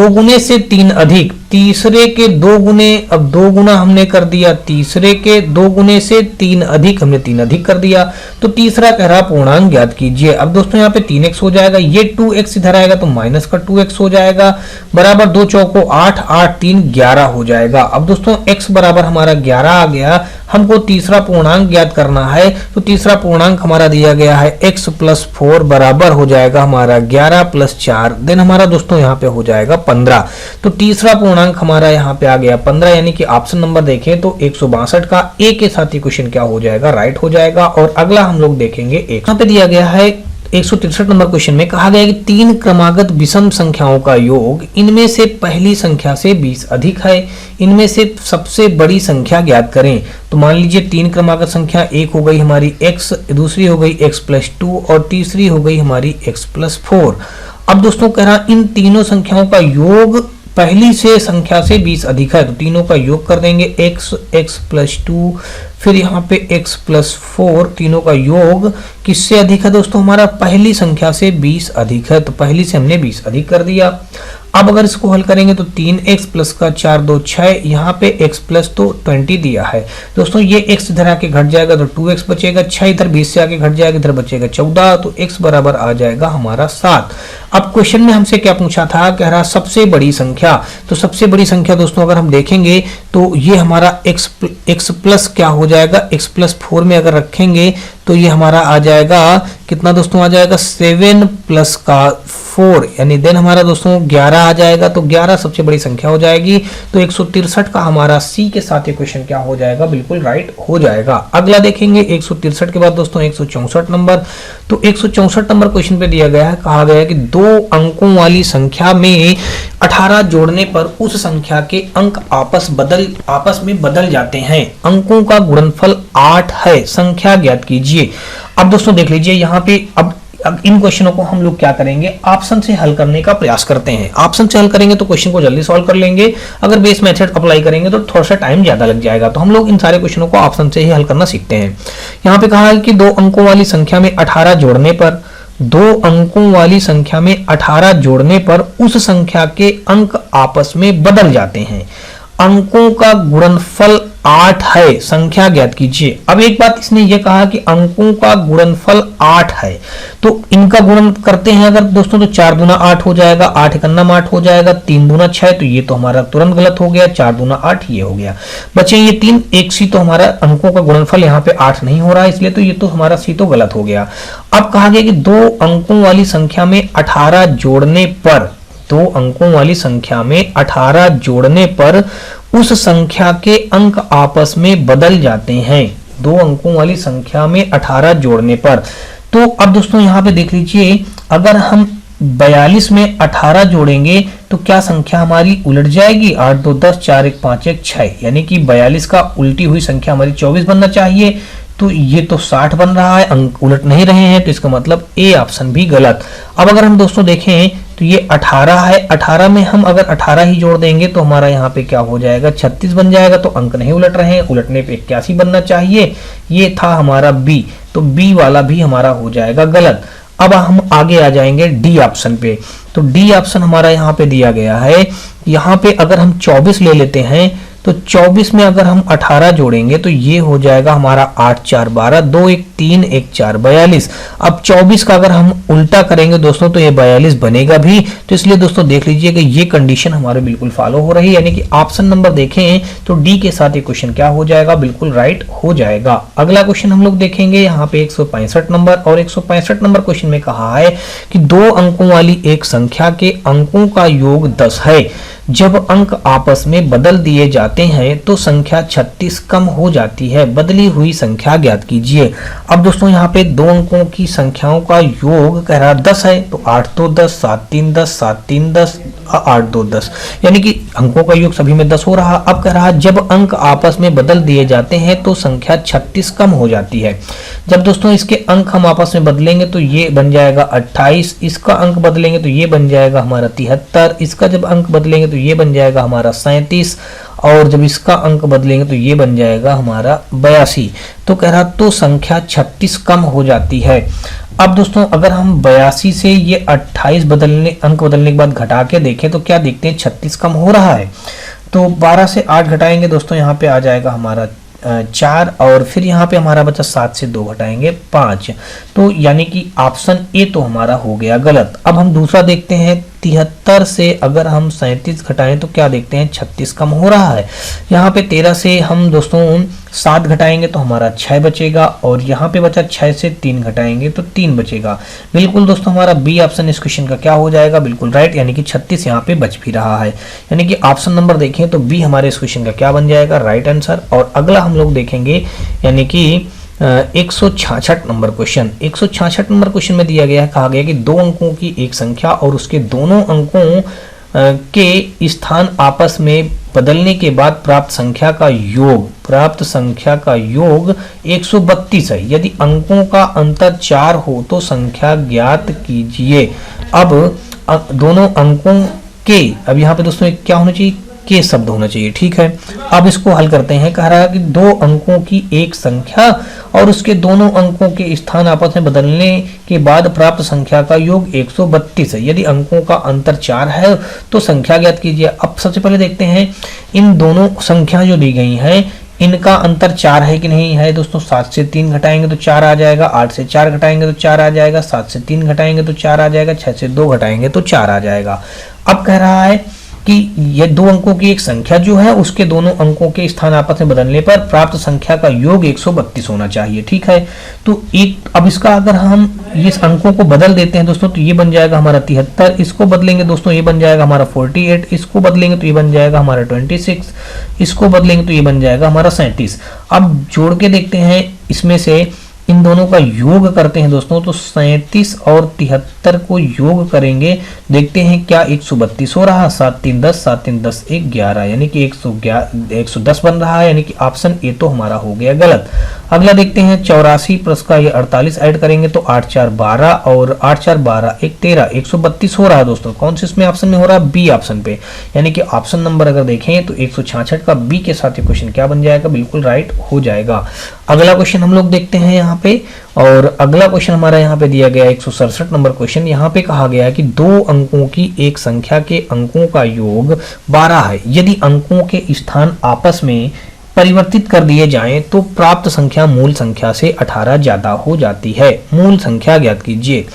A: गुने से 3 अधिक, तीसरे के 2 गुने, अब 2 गुना हमने कर दिया, तीसरे के 2 गुने से 3 अधिक, हमने 3 अधिक कर दिया, तो तीसरा कह रहा पूर्णांक ज्ञात कीजिए। अब दोस्तों यहाँ पे 3x हो जाएगा, ये 2x इधर आएगा तो माइनस का 2x हो जाएगा, बराबर 2 चौको 8, 8 3 11 हो जाएगा। अब दोस्तों x बराबर हमारा 11 आ गया, हमको तीसरा पूर्णांक ज्ञात करना है, तो तीसरा पूर्णांक हमारा दिया गया है x + 4 बराबर हो जाएगा हमारा 11 + 4, देन हमारा दोस्तों यहाँ पे हो जाएगा 15। तो तीसरा पूर्णांक हमारा यहाँ पे आ गया 15, यानी कि ऑप्शन नंबर देखें तो 162 का ए के साथ ही क्वेश्चन क्या हो जाएगा, राइट हो जाएगा। और अगला हम लोग देखेंगे, यहाँ पे दिया गया है 163 नंबर क्वेश्चन में कहा गया कि 3 क्रमागत विषम संख्याओं का योग इनमें से पहली संख्या से 20 अधिक है, इनमें से सबसे बड़ी संख्या ज्ञात करें। तो मान लीजिए 3 क्रमागत संख्या, एक हो गई हमारी x, दूसरी हो गई x + 2 और तीसरी हो गई हमारी x + 4। अब दोस्तों कह रहा इन तीनों संख्याओं का योग पहली से संख्या से 20 अधिक है, तो तीनों का योग कर देंगे, x + 2 फिर यहाँ पे x + 4, तीनों का योग किससे अधिक है दोस्तों, हमारा पहली संख्या से 20 अधिक है, तो पहली से हमने 20 अधिक कर दिया। अब अगर इसको हल करेंगे तो 3x + का 4 2 6, यहाँ पे x + तो 20 दिया है दोस्तों, ये x इधर आके घट जाएगा तो 2x बचेगा, 6 इधर 20 से आके घट जाएगा, इधर बचेगा 14, तो x बराबर आ जाएगा हमारा 7। अब क्वेश्चन में हमसे क्या पूछा था, कह रहा सबसे बड़ी संख्या, तो सबसे बड़ी संख्या दोस्तों अगर हम देखेंगे तो ये हमारा x प्लस क्या हो जाएगा, x + 4 में अगर रखेंगे तो ये हमारा आ जाएगा कितना दोस्तों, आ जाएगा 7 + का 4, यानी देन हमारा दोस्तों 11 आ जाएगा, तो 11 सबसे बड़ी संख्या हो जाएगी। तो 163 का हमारा सी के साथ ये क्वेश्चन क्या हो जाएगा, बिल्कुल राइट हो जाएगा। अगला देखेंगे 163 के बाद दोस्तों 164 नंबर, तो 164 नंबर क्वेश्चन पे दिया गया है, कहा गया है कि 2 अंकों वाली संख्या में 18 जोड़ने पर उस संख्या के अंक आपस में बदल जाते हैं, अंकों का गुणनफल 8 है, संख्या ज्ञात कीजिए। अब दोस्तों देख लीजिए यहाँ पे, अब इन क्वेश्चनों को हम लोग क्या करेंगे, ऑप्शन से हल करने का प्रयास करते हैं। ऑप्शन से हल करेंगे तो क्वेश्चन को जल्दी सॉल्व कर लेंगे, अगर बेस मेथड अप्लाई करेंगे तो थोड़ा सा टाइम ज्यादा लग जाएगा, तो हम लोग इन सारे क्वेश्चनों को ऑप्शन से ही हल करना सीखते हैं। यहाँ पे कहा है कि 2 अंकों वाली संख्या में 18 जोड़ने पर, 2 अंकों वाली संख्या में 18 जोड़ने पर उस संख्या के अंक आपस में बदल जाते हैं, अंकों का गुणनफल 8 है, संख्या ज्ञात कीजिए। अब एक बात इसने ये कहा कि अंकों का गुणनफल 8 है, तो इनका गुणन करते हैं अगर दोस्तों तो 4 दूना 8 हो जाएगा, 8 × 9 8 हो जाएगा, 3 दूना 6, तो ये तो हमारा तुरंत गलत हो गया, 4 दूना 8 ये हो गया, बचे ये 3, एक सी, तो हमारा अंकों का गुणनफल यहाँ पे 8 नहीं हो रहा है, इसलिए तो ये तो हमारा सी तो गलत हो गया। अब कहा गया कि 2 अंकों वाली संख्या में 18 जोड़ने पर, 2 अंकों वाली संख्या में 18 जोड़ने पर उस संख्या के अंक आपस में बदल जाते हैं, 2 अंकों वाली संख्या में 18 जोड़ने पर। तो अब दोस्तों यहाँ पे देख लीजिए, अगर हम 42 में 18 जोड़ेंगे तो क्या संख्या हमारी उलट जाएगी, 8 2 10, 4 1 5 1 6, यानी कि 42 का उल्टी हुई संख्या हमारी 24 बनना चाहिए, तो ये तो 60 बन रहा है, अंक उलट नहीं रहे हैं, तो इसका मतलब ए ऑप्शन भी गलत। अब अगर हम दोस्तों देखें तो ये 18 है, 18 में हम अगर 18 ही जोड़ देंगे तो हमारा यहाँ पे क्या हो जाएगा, 36 बन जाएगा, तो अंक नहीं उलट रहे हैं, उलटने पे 81 बनना चाहिए, ये था हमारा बी, तो बी वाला भी हमारा हो जाएगा गलत। अब हम आगे आ जाएंगे डी ऑप्शन पे, तो डी ऑप्शन हमारा यहाँ पे दिया गया है, यहाँ पे अगर हम 24 ले लेते हैं तो 24 में अगर हम 18 जोड़ेंगे तो ये हो जाएगा हमारा 8 4 12, 2 1 3 1 4 42। अब 24 का अगर हम उल्टा करेंगे दोस्तों तो ये 42 बनेगा भी, तो इसलिए दोस्तों देख लीजिए कि ये कंडीशन हमारे बिल्कुल फॉलो हो रही है, यानी कि ऑप्शन नंबर देखें तो डी के साथ ये क्वेश्चन क्या हो जाएगा, बिल्कुल राइट हो जाएगा। अगला क्वेश्चन हम लोग देखेंगे यहाँ पे 165 नंबर, और 165 नंबर क्वेश्चन में कहा है कि 2 अंकों वाली एक संख्या के अंकों का योग 10 है, जब अंक आपस में बदल दिए जाते हैं तो संख्या 36 कम हो जाती है, बदली हुई संख्या ज्ञात कीजिए। अब दोस्तों यहाँ पे 2 अंकों की संख्याओं का योग कह रहा 10 है, तो 8 2 10, 7 3 10, 7 3 10, 8 2 10, यानी कि अंकों का योग सभी में 10 हो रहा। अब कह रहा जब अंक आपस में बदल दिए जाते हैं तो संख्या 36 कम हो जाती है। जब दोस्तों इसके अंक हम आपस में बदलेंगे तो ये बन जाएगा 28, इसका अंक बदलेंगे तो ये बन जाएगा हमारा 73, इसका जब अंक बदलेंगे तो ये बन जाएगा हमारा 37, और जब इसका अंक बदलेंगे तो ये बन जाएगा हमारा 82। तो कह रहा तो संख्या 36 कम हो जाती है। अब दोस्तों अगर हम 82 से ये 28 अंक बदलने के बाद घटा के देखें तो क्या देखते हैं 36 कम हो रहा है। तो 12 से 8 घटाएंगे दोस्तों, यहाँ पे आ जाएगा हमारा 4, और फिर यहाँ पे हमारा बचा 7 से 2 घटाएंगे 5। तो यानी कि ऑप्शन ए तो हमारा हो गया गलत। अब हम दूसरा देखते हैं, 73 से अगर हम 37 घटाएं तो क्या देखते हैं 36 कम हो रहा है। यहाँ पे 13 से हम दोस्तों 7 घटाएंगे तो हमारा 6 बचेगा, और यहाँ पे बचा 6 से 3 घटाएंगे तो 3 बचेगा। बिल्कुल दोस्तों हमारा बी ऑप्शन इस क्वेश्चन का क्या हो जाएगा, बिल्कुल राइट, यानी कि 36 यहाँ पे बच भी रहा है। यानी कि ऑप्शन नंबर देखें तो बी हमारे इस क्वेश्चन का क्या बन जाएगा, राइट आंसर। और अगला हम लोग देखेंगे यानी कि 166 नंबर क्वेश्चन। 166 नंबर क्वेश्चन में दिया गया है, कहा गया कि 2 अंकों की एक संख्या और उसके दोनों अंकों के स्थान आपस में बदलने के बाद प्राप्त संख्या का योग 132 है। यदि अंकों का अंतर 4 हो तो संख्या ज्ञात कीजिए। अब दोनों अंकों के, अब यहाँ पे दोस्तों क्या होना चाहिए, के शब्द होना चाहिए, ठीक है। अब इसको हल करते हैं। कह रहा है कि 2 अंकों की एक संख्या और उसके दोनों अंकों के स्थान आपस में बदलने के बाद प्राप्त संख्या का योग 132 है। यदि अंकों का अंतर 4 है तो संख्या ज्ञात कीजिए। अब सबसे पहले देखते हैं इन दोनों संख्या जो दी गई हैं इनका अंतर 4 है कि नहीं है दोस्तों। 7 से 3 घटाएंगे तो 4 आ जाएगा, 8 से 4 घटाएंगे तो 4 आ जाएगा, 7 से 3 घटाएंगे तो 4 आ जाएगा, 6 से 2 घटाएंगे तो 4 आ जाएगा। अब कह रहा है कि ये 2 अंकों की एक संख्या जो है उसके दोनों अंकों के स्थान आपस में बदलने पर प्राप्त संख्या का योग 132 होना चाहिए, ठीक है। तो एक, अब इसका अगर हम इस अंकों को बदल देते हैं दोस्तों तो ये बन जाएगा हमारा 73, इसको बदलेंगे दोस्तों ये बन जाएगा हमारा 48, इसको बदलेंगे तो ये बन जाएगा हमारा 26, इसको बदलेंगे तो ये बन जाएगा हमारा 37। अब जोड़ के देखते हैं, इसमें से इन दोनों का योग करते हैं दोस्तों, तो 37 और 73 को योग करेंगे, देखते हैं क्या 132 हो रहा, 7 3 10, 7 3 10 11, यानी कि 110 बन रहा है, यानी कि ऑप्शन ए तो हमारा हो गया गलत। अगला देखते हैं 84 प्लस का ये 48 ऐड करेंगे तो 8 4 12 और 8 4 12 1 13, 132 हो रहा है दोस्तों। कौन से इसमें ऑप्शन में हो रहा है, बी ऑप्शन पे, यानी कि ऑप्शन नंबर अगर देखें तो 166 का बी के साथ ये क्वेश्चन क्या बन जाएगा, बिल्कुल राइट हो जाएगा। अगला क्वेश्चन हम लोग देखते हैं यहाँ पे, और अगला क्वेश्चन हमारा यहाँ पे दिया गया 167 नंबर क्वेश्चन। यहाँ पे कहा गया है कि 2 अंकों की एक संख्या के अंकों का योग 12 है। यदि अंकों के स्थान आपस में परिवर्तित कर दिए जाएं तो प्राप्त संख्या मूल संख्या से 18 ज्यादा हो जाती है। मूल संख्या ज्ञात कीजिए।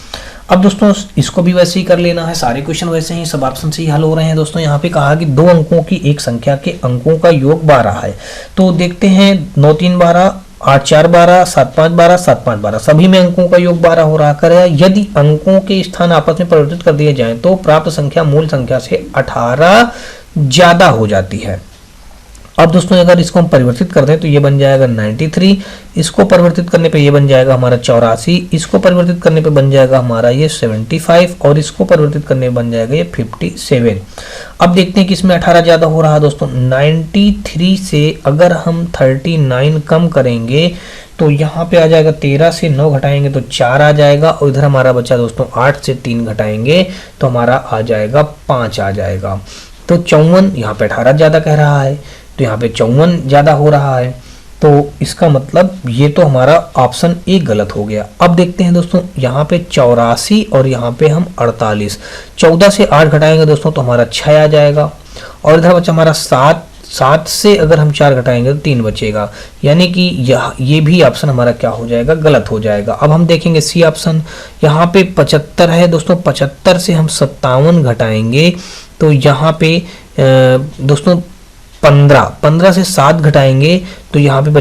A: अब दोस्तों इसको भी वैसे ही कर लेना है, सारे क्वेश्चन वैसे ही सब ऑप्शन से ही हल हो रहे हैं दोस्तों। यहाँ पे कहा कि 2 अंकों की एक संख्या के अंकों का योग 12 है, तो देखते हैं 9 3 12, 8 4 12, 7 5 12, 7 5 12, सभी में अंकों का योग 12 हो रहा है। यदि अंकों के स्थान आपस में परिवर्तित कर दिए जाएं तो प्राप्त संख्या मूल संख्या से 18 ज्यादा हो जाती है। अब दोस्तों अगर इसको हम परिवर्तित कर दें तो ये बन जाएगा 93, इसको परिवर्तित करने पे ये बन जाएगा हमारा 84, इसको परिवर्तित करने पे बन जाएगा हमारा ये 75, और इसको परिवर्तित करने पे बन जाएगा ये 57। अब देखते हैं कि इसमें 18 ज्यादा हो रहा है दोस्तों। 93 से अगर हम 39 कम करेंगे तो यहाँ पे आ जाएगा 13 से 9 घटाएंगे तो 4 आ जाएगा, और इधर हमारा बचा दोस्तों 8 से 3 घटाएंगे तो हमारा आ जाएगा 5 आ जाएगा। तो 54, यहाँ पे 18 ज्यादा कह रहा है तो यहाँ पे 54 ज्यादा हो रहा है, तो इसका मतलब ये तो हमारा ऑप्शन ए गलत हो गया। अब देखते हैं दोस्तों यहाँ पे 84 और यहाँ पे हम 48, 14 से 8 घटाएंगे दोस्तों तो हमारा 6 आ जाएगा, और इधर बचा हमारा 7 से अगर हम 4 घटाएंगे तो 3 बचेगा, यानी कि ये भी ऑप्शन हमारा क्या हो जाएगा, गलत हो जाएगा। अब हम देखेंगे सी ऑप्शन, यहाँ पे 75 है दोस्तों, 75 से हम 57 घटाएंगे तो यहाँ पे दोस्तों 15 से 7 घटाएंगे तो यहाँ पे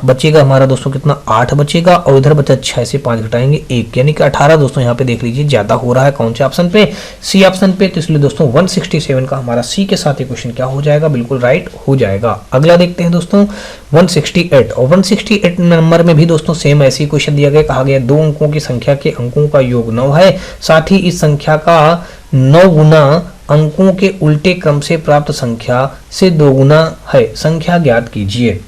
A: बचेगा हमारा दोस्तों कितना, 8 बचेगा, और इधर बचा 6 से 5 घटाएंगे 1, यानी कि 18 दोस्तों यहाँ पे देख लीजिए ज्यादा हो रहा है। कौन से ऑप्शन पे, सी ऑप्शन पे, तो इसलिए दोस्तों 167 का हमारा सी के साथ ये क्वेश्चन क्या हो जाएगा, बिल्कुल राइट हो जाएगा। अगला देखते हैं दोस्तों 168, और 168 नंबर में भी दोस्तों सेम ऐसी क्वेश्चन दिया गया, कहा गया 2 अंकों की संख्या के अंकों का योग 9 है, साथ ही इस संख्या का 9 गुना अंकों के उल्टे क्रम से प्राप्त संख्या से 2 गुना है, संख्या ज्ञात कीजिए।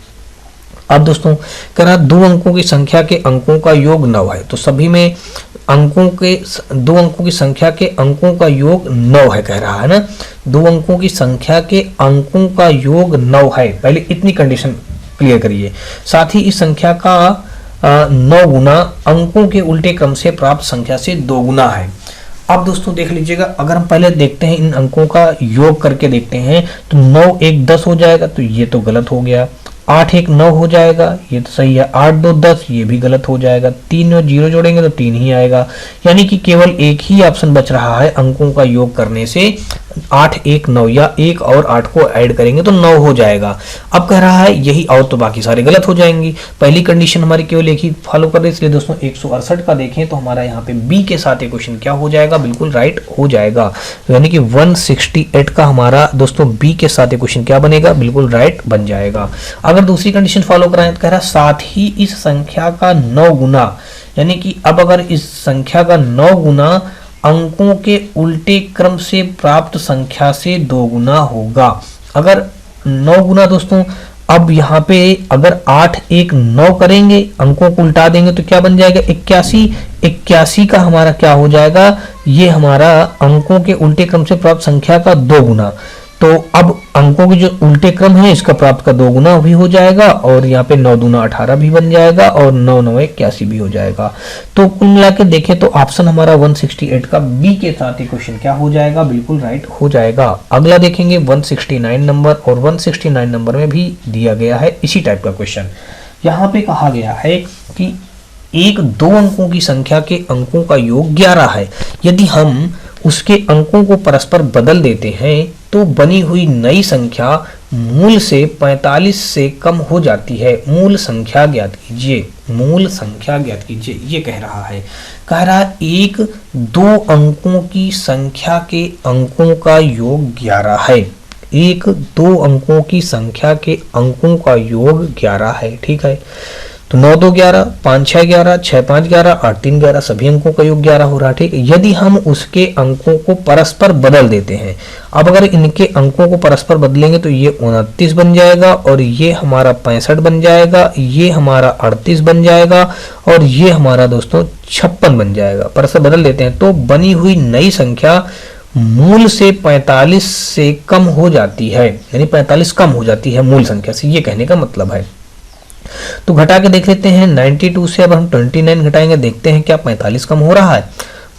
A: अब दोस्तों कह रहा 2 अंकों की संख्या के अंकों का योग 9 है, तो सभी में अंकों के 2 अंकों की संख्या के अंकों का योग 9 है कह रहा है ना। 2 अंकों की संख्या के अंकों का योग 9 है, पहले इतनी कंडीशन क्लियर करिए। साथ ही इस संख्या का 9 गुना अंकों के उल्टे क्रम से प्राप्त संख्या से 2 गुना है। अब दोस्तों देख लीजिएगा, अगर हम पहले देखते हैं इन अंकों का योग करके देखते हैं तो 9 1 10 हो जाएगा, तो ये तो गलत हो गया। 8 1 9 हो जाएगा, ये तो सही है। 8 2 10, ये भी गलत हो जाएगा। 3 और 0 जोड़ेंगे तो 3 ही आएगा, यानी कि केवल एक ही ऑप्शन बच रहा है अंकों का योग करने से 8 1 9, या 1 और 8 को ऐड करेंगे तो 9 हो जाएगा। अब कह रहा है यही, और तो बाकी सारे गलत हो जाएंगी। पहली कंडीशन हमारी केवल एक ही फॉलो कर रही है, इसलिए दोस्तों 168 का देखें तो हमारा यहाँ पे बी के साथ ये क्वेश्चन क्या हो जाएगा, बिल्कुल राइट हो जाएगा। यानी कि 168 का हमारा दोस्तों बी के साथ ये क्वेश्चन क्या बनेगा, बिल्कुल राइट बन जाएगा। अगर दूसरी कंडीशन फॉलो कराएं तो कह रहा है साथ ही इस संख्या का 9 गुना, यानी कि अब अगर इस संख्या का 9 गुना अंकों के उल्टे क्रम से प्राप्त संख्या से 2 गुना होगा। अगर 9 गुना दोस्तों, अब यहाँ पे अगर 8 1 9 करेंगे, अंकों को उल्टा देंगे तो क्या बन जाएगा 81। 81 का हमारा क्या हो जाएगा, ये हमारा अंकों के उल्टे क्रम से प्राप्त संख्या का 2 गुना। तो अब अंकों के जो उल्टे क्रम है इसका प्राप्त का 2 गुना भी हो जाएगा, और यहाँ पे 9 दूना 18 भी बन जाएगा, और 9 9 81 भी हो जाएगा। तो कुल मिला के देखें तो ऑप्शन हमारा 168 का बी के साथ ही क्वेश्चन क्या हो जाएगा, बिल्कुल राइट हो जाएगा। अगला देखेंगे 169 नंबर, और 169 नंबर में भी दिया गया है इसी टाइप का क्वेश्चन। यहाँ पे कहा गया है कि 1 2 अंकों की संख्या के अंकों का योग 11 है। यदि हम उसके अंकों को परस्पर बदल देते हैं तो बनी हुई नई संख्या मूल से 45 से कम हो जाती है। मूल संख्या ज्ञात कीजिए, मूल संख्या ज्ञात कीजिए, ये कह रहा है। कह रहा है 1 2 अंकों की संख्या के अंकों का योग 11 है। 1 2 अंकों की संख्या के अंकों का योग 11 है, ठीक है। तो 9 2 11, 5 6 11, 6 5 11, 8 3 11, सभी अंकों का योग 11 हो रहा है, ठीक है। यदि हम उसके अंकों को परस्पर बदल देते हैं, अब अगर इनके अंकों को परस्पर बदलेंगे तो ये 29 बन जाएगा, और ये हमारा 65 बन जाएगा, ये हमारा 38 बन जाएगा, और ये हमारा दोस्तों 56 बन जाएगा। परस्पर बदल देते हैं तो बनी हुई नई संख्या मूल से 45 से कम हो जाती है, यानी 45 कम हो जाती है मूल संख्या से, ये कहने का मतलब है। तो घटा के देख लेते हैं। 92 से अब हम 29 घटाएंगे, देखते हैं क्या 45 कम हो रहा है।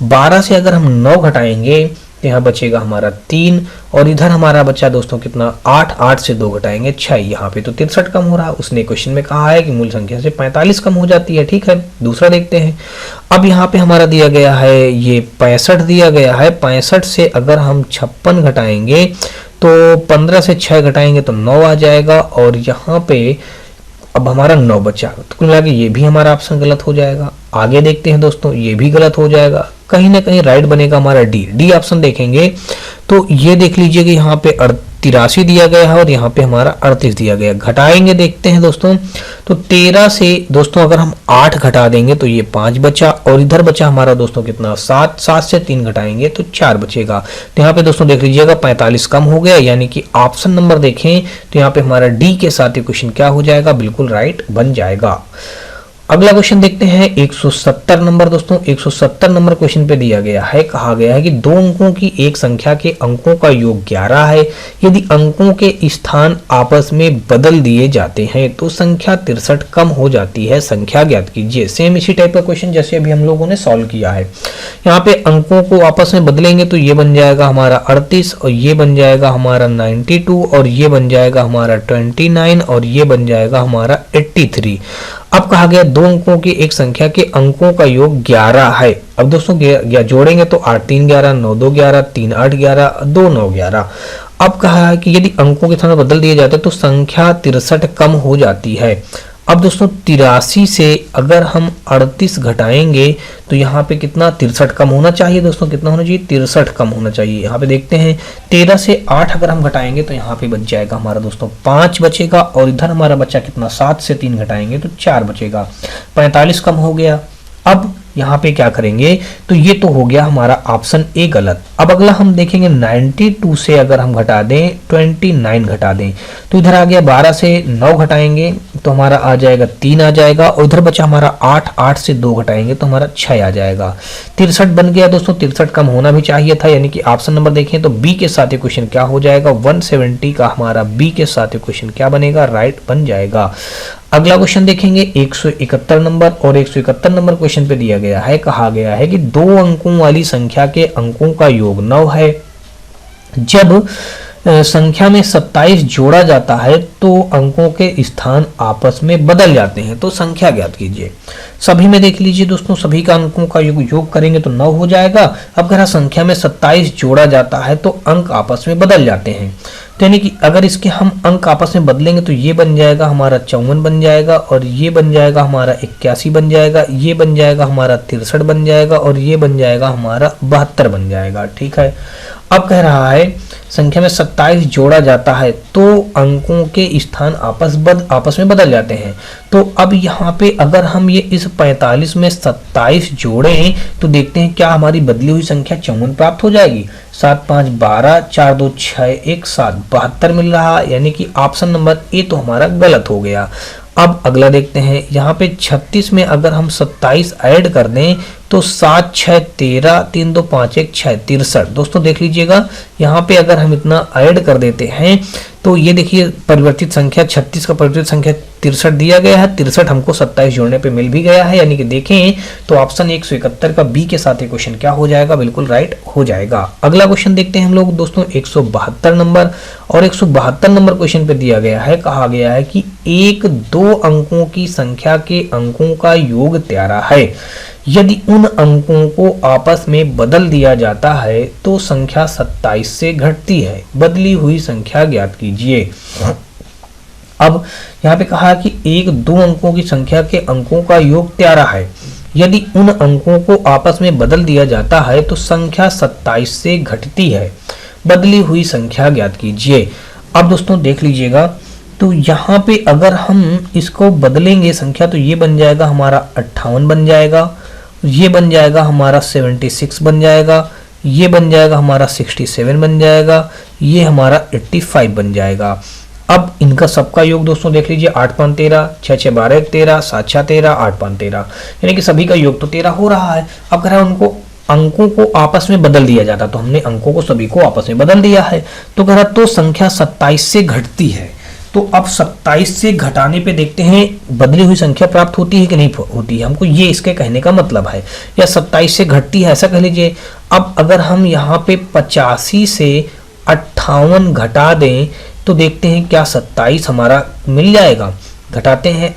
A: 12 से अगर हम 9 घटाएंगे तो यहाँ बचेगा हमारा 3, और इधर हमारा बच्चा दोस्तों कितना 8, 8 से 2 घटाएंगे 6, यहाँ पे तो 63 कम हो रहा है। उसने क्वेश्चन में कहा है कि मूल संख्या से 45 कम हो जाती है, ठीक है। दूसरा देखते हैं। अब यहाँ पे हमारा दिया गया है ये 65 दिया गया है। 65 से अगर हम 56 घटाएंगे तो 15 से 6 घटाएंगे तो 9 आ जाएगा, और यहाँ पे अब हमारा 9 बचा। तो कुल मिला के ये भी हमारा ऑप्शन गलत हो जाएगा। आगे देखते हैं दोस्तों, ये भी गलत हो जाएगा। कहीं ना कहीं राइट बनेगा हमारा डी ऑप्शन देखेंगे तो ये देख लीजिए कि यहाँ पे 83 दिया गया है, और यहाँ पे हमारा 38 दिया गया। घटाएंगे देखते हैं दोस्तों, तो 13 से दोस्तों अगर हम 8 घटा देंगे तो ये 5 बचा, और इधर बचा हमारा दोस्तों कितना 7, 7 से 3 घटाएंगे तो 4 बचेगा। तो यहाँ पे दोस्तों देख लीजिएगा 45 कम हो गया, यानी कि ऑप्शन नंबर देखें तो यहाँ पे हमारा डी के साथ ये क्वेश्चन क्या हो जाएगा, बिल्कुल राइट बन जाएगा। अगला क्वेश्चन देखते हैं 170 नंबर। दोस्तों 170 नंबर क्वेश्चन पे दिया गया है, कहा गया है कि 2 अंकों की एक संख्या के अंकों का योग 11 है। यदि अंकों के स्थान आपस में बदल दिए जाते हैं तो संख्या 63 कम हो जाती है, संख्या ज्ञात कीजिए। सेम इसी टाइप का क्वेश्चन जैसे अभी हम लोगों ने सॉल्व किया है। यहाँ पे अंकों को आपस में बदलेंगे तो ये बन जाएगा हमारा 38, और ये बन जाएगा हमारा 92, और ये बन जाएगा हमारा 29, और ये बन जाएगा हमारा 83। अब कहा गया 2 अंकों की एक संख्या के अंकों का योग 11 है। अब दोस्तों जोड़ेंगे तो 8 3 11, 9 2 11, 3 8 11, 2 9 11। अब कहा है कि यदि अंकों के स्थान बदल दिए जाते तो संख्या 63 कम हो जाती है। अब दोस्तों 83 से अगर हम 38 घटाएंगे तो यहाँ पे कितना 63 कम होना चाहिए। दोस्तों कितना होना चाहिए, 63 कम होना चाहिए। यहाँ पे देखते हैं 13 से 8 अगर हम घटाएंगे तो यहाँ पे बच जाएगा हमारा दोस्तों 5 बचेगा, और इधर हमारा बच्चा कितना 7 से 3 घटाएंगे तो 4 बचेगा। 45 कम हो गया। अब यहाँ पे क्या करेंगे, तो ये तो हो गया हमारा ऑप्शन ए गलत। अब अगला हम देखेंगे 92 से अगर हम घटा दें 29 घटा दें तो इधर आ गया 12 से 9 घटाएंगे तो हमारा आ जाएगा 3 आ जाएगा, और उधर बचा हमारा 8, 8 से 2 घटाएंगे तो हमारा 6 आ जाएगा। 63 बन गया दोस्तों, 63 कम होना भी चाहिए था, यानी कि ऑप्शन नंबर देखें तो बी के साथ क्वेश्चन क्या हो जाएगा, 170 का हमारा बी के साथ क्वेश्चन क्या बनेगा, राइट बन जाएगा। अगला क्वेश्चन देखेंगे 171 नंबर, और 171 नंबर क्वेश्चन पे दिया गया है, कहा गया है कि 2 अंकों वाली संख्या के अंकों का योग 9 है। जब संख्या में 27 जोड़ा जाता है तो अंकों के स्थान आपस में बदल जाते हैं, तो संख्या ज्ञात कीजिए। सभी में देख लीजिए दोस्तों, सभी का अंकों का योग करेंगे तो 9 हो जाएगा। अब अगर संख्या में 27 जोड़ा जाता है तो अंक आपस में बदल जाते हैं, तो यानी कि अगर इसके हम अंक आपस में बदलेंगे तो ये बन जाएगा हमारा 54 बन जाएगा, और ये बन जाएगा हमारा 81 बन जाएगा, ये बन जाएगा हमारा 63 बन जाएगा, और ये बन जाएगा हमारा 72 बन जाएगा। ठीक है, अब कह रहा है संख्या में 27 जोड़ा जाता है तो अंकों के स्थान आपस में बदल जाते हैं। तो अब यहाँ पे अगर हम ये इस 45 में 27 जोड़ें तो देखते हैं क्या हमारी बदली हुई संख्या 54 प्राप्त हो जाएगी। 7 5 12, 4 2 6 1 7, 72 मिल रहा, यानी कि ऑप्शन नंबर ए तो हमारा गलत हो गया। अब अगला देखते हैं, यहाँ पे 36 में अगर हम 27 ऐड कर दें तो 7 6 13, 3 2 5 1 6 63। दोस्तों देख लीजिएगा, यहाँ पे अगर हम इतना ऐड कर देते हैं तो ये देखिए परिवर्तित संख्या 36 का परिवर्तित संख्या 63 दिया गया है, 63 हमको 27 जोड़ने पे मिल भी गया है, यानी कि देखें तो ऑप्शन 171 का बी के साथ ये क्वेश्चन क्या हो जाएगा, बिल्कुल राइट हो जाएगा। अगला क्वेश्चन देखते हैं हम लोग दोस्तों 172 नंबर, और 172 नंबर क्वेश्चन पे दिया गया है, कहा गया है कि 1 2 अंकों की संख्या के अंकों का योग 13 है। यदि उन अंकों को आपस में बदल दिया जाता है तो संख्या 27 से घटती है, बदली हुई संख्या ज्ञात कीजिए। अब यहाँ पे कहा कि 1 2 अंकों की संख्या के अंकों का योग 13 है, यदि उन अंकों को आपस में बदल दिया जाता है तो संख्या 27 से घटती है, बदली हुई संख्या ज्ञात कीजिए। अब दोस्तों देख लीजिएगा, तो यहाँ पे अगर हम इसको बदलेंगे संख्या तो ये बन जाएगा हमारा 58 बन जाएगा, ये बन जाएगा हमारा 76 बन जाएगा, ये बन जाएगा हमारा 67 बन जाएगा, ये हमारा 85 बन जाएगा। अब इनका सबका योग दोस्तों देख लीजिए, 8 5 13, 6 6 12 13, 7 6 13, 8 5 13, यानी कि सभी का योग तो 13 हो रहा है। अब अगर उनको अंकों को आपस में बदल दिया जाता, तो हमने अंकों को सभी को आपस में बदल दिया है, तो कह रहा तो संख्या 27 से घटती है। तो अब 27 से घटाने पे देखते हैं बदली हुई संख्या प्राप्त होती है कि नहीं होती है, हमको ये इसके कहने का मतलब है, या 27 से घटती है ऐसा कह लीजिए। अब अगर हम यहाँ पे 85 से 58 घटा दें तो देखते हैं क्या 27 हमारा मिल जाएगा। घटाते हैं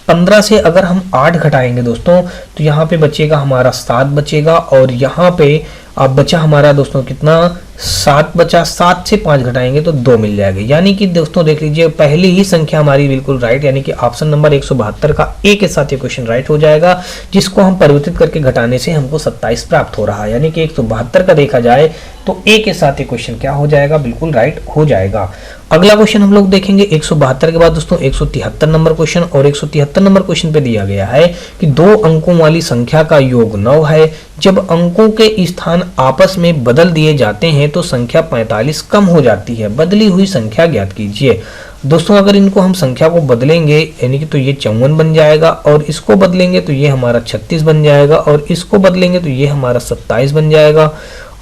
A: 15 से अगर हम 8 घटाएंगे दोस्तों तो यहाँ पे बचेगा हमारा 7 बचेगा, और यहाँ पे अब बचा हमारा दोस्तों कितना 7 बचा, 7 से 5 घटाएंगे तो 2 मिल जाएगा, यानी कि दोस्तों देख लीजिए पहली ही संख्या हमारी बिल्कुल राइट, यानी कि ऑप्शन नंबर 172 का ए के साथ ये क्वेश्चन राइट हो जाएगा, जिसको हम परिवर्तित करके घटाने से हमको 27 प्राप्त हो रहा है, यानी कि 172 का देखा जाए तो ए के साथ ये क्वेश्चन क्या हो जाएगा, बिल्कुल राइट हो जाएगा। अगला क्वेश्चन हम लोग देखेंगे 172 के बाद दोस्तों 173 नंबर क्वेश्चन, और 173 नंबर क्वेश्चन पे दिया गया है कि 2 अंकों वाली संख्या का योग 9 है। जब अंकों के स्थान आपस में बदल दिए जाते हैं तो संख्या 45 कम हो जाती है, बदली हुई संख्या ज्ञात कीजिए। दोस्तों अगर इनको हम संख्या को बदलेंगे यानी कि तो ये 54 बन जाएगा, और इसको बदलेंगे तो ये हमारा 36 बन जाएगा, और इसको बदलेंगे तो ये हमारा 27 बन जाएगा,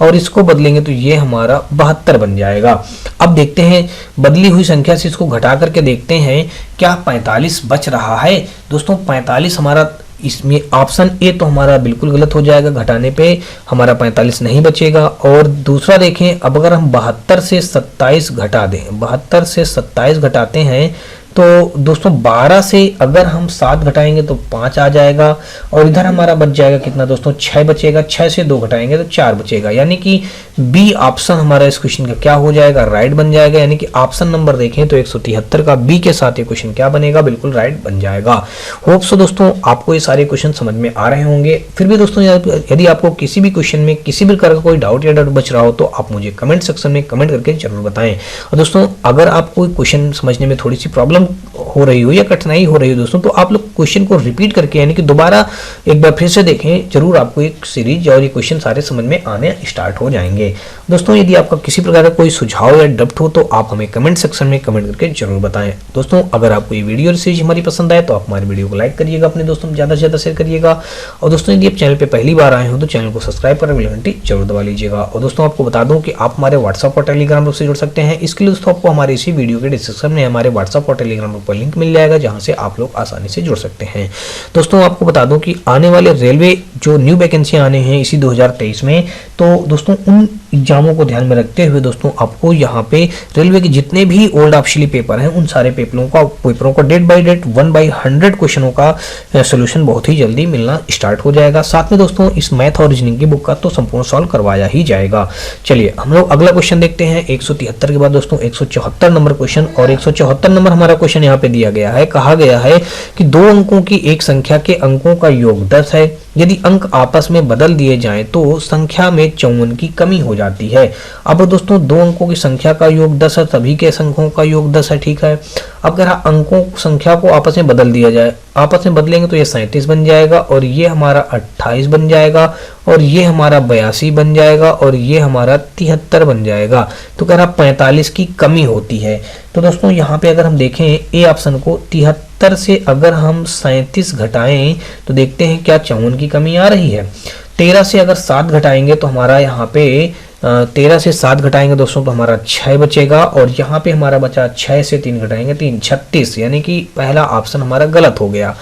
A: और इसको बदलेंगे तो ये हमारा 72 बन जाएगा। अब देखते हैं बदली हुई संख्या से इसको घटा करके देखते हैं क्या 45 बच रहा है। दोस्तों 45 हमारा इसमें ऑप्शन ए तो हमारा बिल्कुल गलत हो जाएगा, घटाने पे हमारा 45 नहीं बचेगा। और दूसरा देखें, अब अगर हम 72 से 27 घटा दें, 72 से 27 घटाते हैं तो दोस्तों 12 से अगर हम 7 घटाएंगे तो 5 आ जाएगा, और इधर हमारा बच जाएगा कितना दोस्तों 6 बचेगा, 6 से 2 घटाएंगे तो 4 बचेगा, यानी कि बी ऑप्शन हमारा इस क्वेश्चन का क्या हो जाएगा, राइट बन जाएगा। यानी कि ऑप्शन नंबर देखें तो 173 का बी के साथ ये क्वेश्चन क्या बनेगा, बिल्कुल राइट बन जाएगा। होप सो दोस्तों आपको ये सारे क्वेश्चन समझ में आ रहे होंगे। फिर भी दोस्तों यदि आपको किसी भी क्वेश्चन में किसी भी प्रकार का कोई डाउट या डाउट बच रहा हो तो आप मुझे कमेंट सेक्शन में कमेंट करके जरूर बताएं। और दोस्तों अगर आपको क्वेश्चन समझने में थोड़ी सी प्रॉब्लम प्रॉब्लम हो रही हो या कठिनाई हो रही हो दोस्तों, तो आप लोग क्वेश्चन को रिपीट करके यानी कि दोबारा एक बार फिर से देखें, जरूर आपको एक सीरीज और ये क्वेश्चन सारे समझ में आने स्टार्ट हो जाएंगे। दोस्तों यदि आपका किसी प्रकार का कोई सुझाव या डाउट हो तो आप हमें कमेंट सेक्शन में कमेंट करके जरूर बताएं। दोस्तों अगर आपको ये वीडियो और सीरीज हमारी पसंद आए तो आप हमारी वीडियो को लाइक करिएगा, अपने दोस्तों में ज़्यादा से ज़्यादा शेयर करिएगा। और दोस्तों यदि आप चैनल पर पहली बार आए हो तो चैनल को सब्सक्राइब कर बेल घंटी जरूर दबा लीजिएगा। और दोस्तों आपको बता दूं कि आप हमारे व्हाट्सएप और टेलीग्राम ग्रुप से जुड़ सकते हैं। इसके लिए दोस्तों आपको हमारे इसी वीडियो के डिस्क्रिप्शन में हमारे व्हाट्सएप और टेलीग्राम ग्रुप पर लिंक मिल जाएगा, जहां से आप लोग आसानी से जुड़ सकते हैं। दोस्तों आपको बता दूं कि आने वाले रेलवे जो न्यू वैकेंसी आने हैं इसी 2023 में, तो दोस्तों उन एग्जामों को ध्यान में रखते हुए दोस्तों आपको यहाँ पे रेलवे के जितने भी ओल्ड ऑप्शनली पेपर हैं उन सारे पेपरों का डेट बाय डेट 1/100 क्वेश्चनों का सोल्यूशन बहुत ही जल्दी मिलना स्टार्ट हो जाएगा। साथ में दोस्तों इस मैथ और रीजनिंग की बुक का तो संपूर्ण सॉल्व करवाया ही जाएगा। चलिए हम लोग अगला क्वेश्चन देखते हैं। 173 के बाद दोस्तों 174 नंबर क्वेश्चन, और 174 नंबर हमारा क्वेश्चन यहाँ पे दिया गया है। कहा गया है कि दो अंकों की एक संख्या के अंकों का योग 10 है। यदि अंक आपस में बदल दिए जाएं तो संख्या में 54 की कमी हो जाती है। अब दोस्तों दो अंकों की संख्या का योग 10 है, सभी के अंकों का योग 10 है, ठीक है। अब अगर अंकों संख्या को आपस में बदल दिया जाए, आपस में बदलेंगे तो ये 37 बन जाएगा, और ये हमारा 28 बन जाएगा, और ये हमारा 82 बन जाएगा, और ये हमारा 73 बन जाएगा। तो कह रहा 45 की कमी होती है। तो दोस्तों यहाँ पे अगर हम देखें ए ऑप्शन को, 73 से अगर हम 37 घटाएं तो देखते हैं क्या 54 की कमी आ रही है। 13 से अगर 7 घटाएंगे तो हमारा यहाँ पे 13 से 7 घटाएंगे दोस्तों तो हमारा 6 बचेगा, और यहाँ पे हमारा बचा 6 से 3 घटाएंगे 3, 36, यानी कि पहला ऑप्शन हमारा गलत हो गया।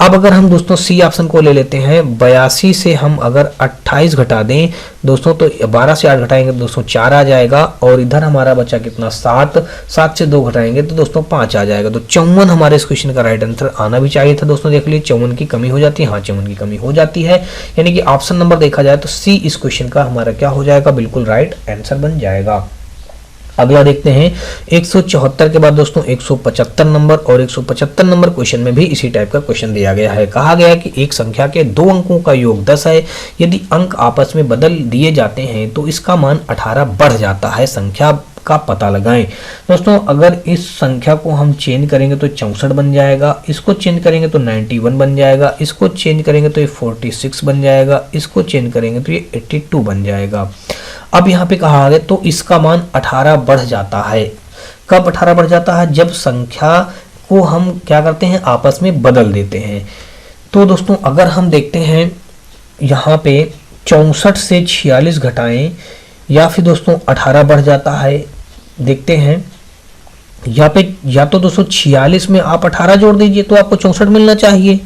A: अब अगर हम दोस्तों सी ऑप्शन को ले लेते हैं, 82 से हम अगर 28 घटा दें दोस्तों तो 12 से 8 घटाएंगे तो दोस्तों 4 आ जाएगा, और इधर हमारा बचा कितना 7, 7 से 2 घटाएंगे तो दोस्तों 5 आ जाएगा। तो 54 हमारे इस क्वेश्चन का राइट आंसर आना भी चाहिए था दोस्तों। देख लीजिए 54 की कमी हो जाती है, हाँ 54 की कमी हो जाती है, यानी कि ऑप्शन नंबर देखा जाए तो सी इस क्वेश्चन का हमारा क्या हो जाएगा, बिल्कुल राइट आंसर बन जाएगा। अगला देखते हैं 174 के बाद दोस्तों 175 नंबर, और 175 नंबर क्वेश्चन में भी इसी टाइप का क्वेश्चन दिया गया है। कहा गया है कि एक संख्या के दो अंकों का योग 10 है। यदि अंक आपस में बदल दिए जाते हैं तो इसका मान 18 बढ़ जाता है। संख्या का पता लगाएं। दोस्तों अगर इस संख्या को हम चेंज करेंगे तो 64 बन जाएगा, इसको चेंज करेंगे तो 91 बन जाएगा, इसको चेंज करेंगे तो ये 46 बन जाएगा, इसको चेंज करेंगे तो ये 82 बन जाएगा। अब यहाँ पे कहा है तो इसका मान 18 बढ़ जाता है। कब 18 बढ़ जाता है? जब संख्या को हम क्या करते हैं, आपस में बदल देते हैं। तो दोस्तों अगर हम देखते हैं यहाँ पे 64 से 46 घटाएं या फिर दोस्तों 18 बढ़ जाता है, देखते हैं यहाँ पे या तो दोस्तों 46 में आप 18 जोड़ दीजिए तो आपको 64 मिलना चाहिए,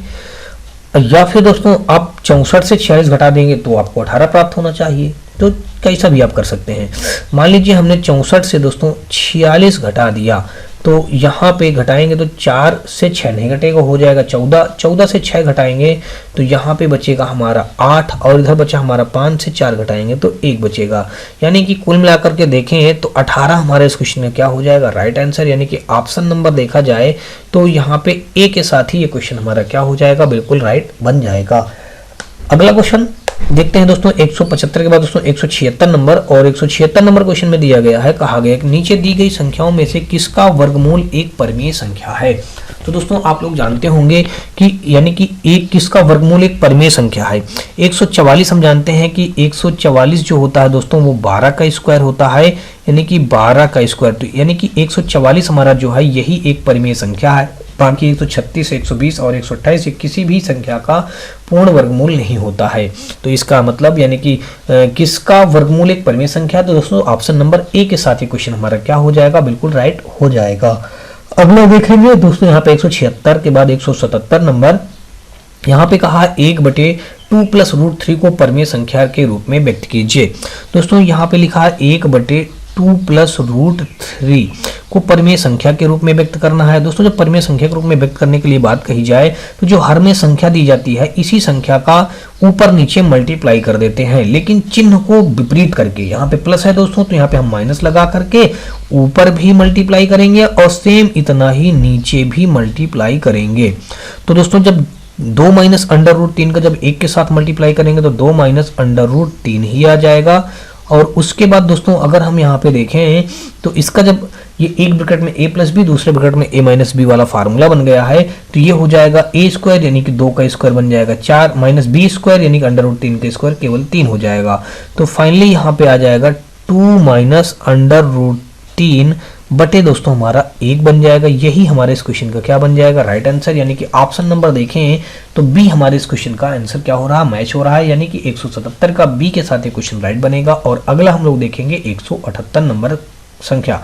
A: या फिर दोस्तों आप 64 से 46 घटा देंगे तो आपको 18 प्राप्त होना चाहिए। तो कैसा भी आप कर सकते हैं। मान लीजिए हमने 64 से दोस्तों 46 घटा दिया, तो यहाँ पे घटाएंगे तो 4 से 6 नहीं घटेगा, हो जाएगा 14, 14 से 6 घटाएंगे तो यहाँ पे बचेगा हमारा 8, और इधर बचा हमारा 5 से 4 घटाएंगे तो 1 बचेगा। यानी कि कुल मिलाकर के देखें तो 18 हमारे इस क्वेश्चन में क्या हो जाएगा, राइट आंसर। यानी कि ऑप्शन नंबर देखा जाए तो यहाँ पे ए के साथ ही ये क्वेश्चन हमारा क्या हो जाएगा, बिल्कुल राइट बन जाएगा। अगला क्वेश्चन देखते हैं दोस्तों 175 के बाद दोस्तों 176 नंबर, और 176 नंबर क्वेश्चन में दिया गया है, कहा गया कि नीचे दी गई संख्याओं में से किसका वर्गमूल एक परिमेय संख्या है। तो दोस्तों आप लोग जानते होंगे कि यानी कि एक किसका वर्गमूल एक परिमेय संख्या है। 144 हम जानते हैं कि 144 जो होता है दोस्तों वो 12 का स्क्वायर होता है, यानी कि 12 का स्क्वायर, तो यानी कि 144 हमारा जो है यही एक परिमेय संख्या है। बाकी 136, 120 और 128 किसी भी संख्या का पूर्ण वर्गमूल नहीं होता है। तो इसका मतलब यानी कि किसका वर्गमूल एक परिमेय संख्या है, तो दोस्तों ऑप्शन नंबर ए के साथ ये क्वेश्चन हमारा क्या हो जाएगा, बिल्कुल राइट हो जाएगा। अगला देखेंगे दोस्तों यहाँ पे 176 के बाद 177 नंबर, यहाँ पे कहा 1/2 + √3 को परिमेय संख्या के रूप में व्यक्त कीजिए। दोस्तों यहाँ पे लिखा है 1/2 + √3 को परिमेय संख्या के रूप में व्यक्त करना है। दोस्तों जब परिमेय संख्या के रूप में व्यक्त करने के लिए बात कही जाए तो जो हर में संख्या दी जाती है इसी संख्या का ऊपर नीचे मल्टीप्लाई कर देते हैं, लेकिन चिन्ह को विपरीत करके। यहाँ पे प्लस है दोस्तों तो यहाँ पे हम माइनस लगा करके ऊपर भी मल्टीप्लाई करेंगे और सेम इतना ही नीचे भी मल्टीप्लाई करेंगे। तो दोस्तों जब 2 - √3 का जब 1 के साथ मल्टीप्लाई करेंगे तो 2 - √3 ही आ जाएगा, और उसके बाद दोस्तों अगर हम यहाँ पे देखें तो इसका जब ये एक ब्रैकेट में a प्लस बी, दूसरे ब्रैकेट में a माइनस बी वाला फार्मूला बन गया है, तो ये हो जाएगा a स्क्वायर यानी कि 2 का स्क्वायर बन जाएगा 4 माइनस बी स्क्वायर यानी कि अंडर रूट 3 का स्क्वायर केवल 3 हो जाएगा। तो फाइनली यहाँ पे आ जाएगा 2 माइनस अंडर रूट 3 बटे दोस्तों हमारा 1 बन जाएगा। यही हमारे इस क्वेश्चन का क्या बन जाएगा, राइट आंसर। यानी कि ऑप्शन नंबर देखें तो बी हमारे इस क्वेश्चन का आंसर क्या हो रहा है, मैच हो रहा है, यानी कि 177 का बी के साथ ये क्वेश्चन राइट बनेगा। और अगला हम लोग देखेंगे 178 नंबर संख्या।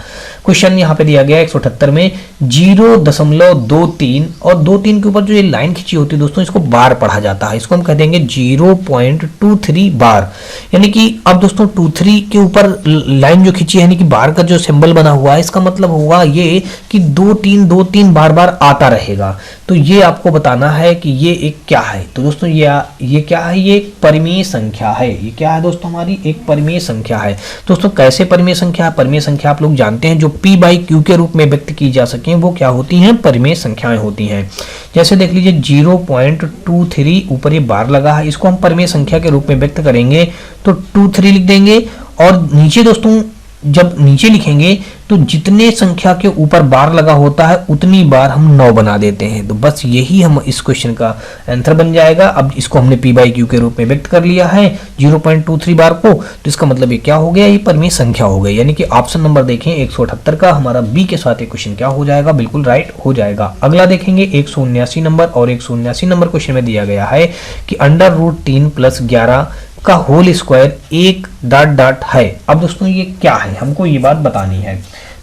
A: क्वेश्चन यहाँ पे दिया गया 178 में 0.23 और 2-3 के ऊपर जो ये लाइन खींची होती है दोस्तों, इसको बार पढ़ा जाता है, इसको हम कह देंगे 0.23 बार। यानी कि अब दोस्तों 23 के ऊपर लाइन जो खींची है, यानी कि बार का जो सिंबल बना हुआ है, इसका मतलब होगा ये कि 2-3 बार बार आता रहेगा। तो ये आपको बताना है कि ये एक क्या है। तो दोस्तों ये क्या है, ये एक परिमेय संख्या है। ये क्या है दोस्तों, हमारी एक परिमेय संख्या है। दोस्तों कैसे परिमेय संख्या, परिमेय संख्या आप लोग जानते हैं जो p बाई क्यू के रूप में व्यक्त की जा सके वो क्या होती हैं, परिमेय संख्याएं होती हैं। जैसे देख लीजिए 0.23 ऊपर ये बार लगा है, इसको हम परिमेय संख्या के रूप में व्यक्त करेंगे तो 23 लिख देंगे। और नीचे दोस्तों जब नीचे लिखेंगे तो जितने संख्या के ऊपर बार लगा होता है उतनी बार हम 9 बना देते हैं। तो बस यही हम इस क्वेश्चन का आंसर बन जाएगा। अब इसको हमने p बाई क्यू के रूप में व्यक्त कर लिया है 0.23 बार को, तो इसका मतलब ये क्या हो गया, ये परिमेय संख्या हो गई। यानी कि ऑप्शन नंबर देखें 178 का हमारा बी के साथ ये क्वेश्चन क्या हो जाएगा, बिल्कुल राइट हो जाएगा। अगला देखेंगे 179 नंबर, और 179 नंबर क्वेश्चन में दिया गया है कि अंडर रूट 3 प्लस 11 का होल स्क्वायर एक डॉट डॉट है। अब दोस्तों ये क्या है, हमको ये बात बतानी है।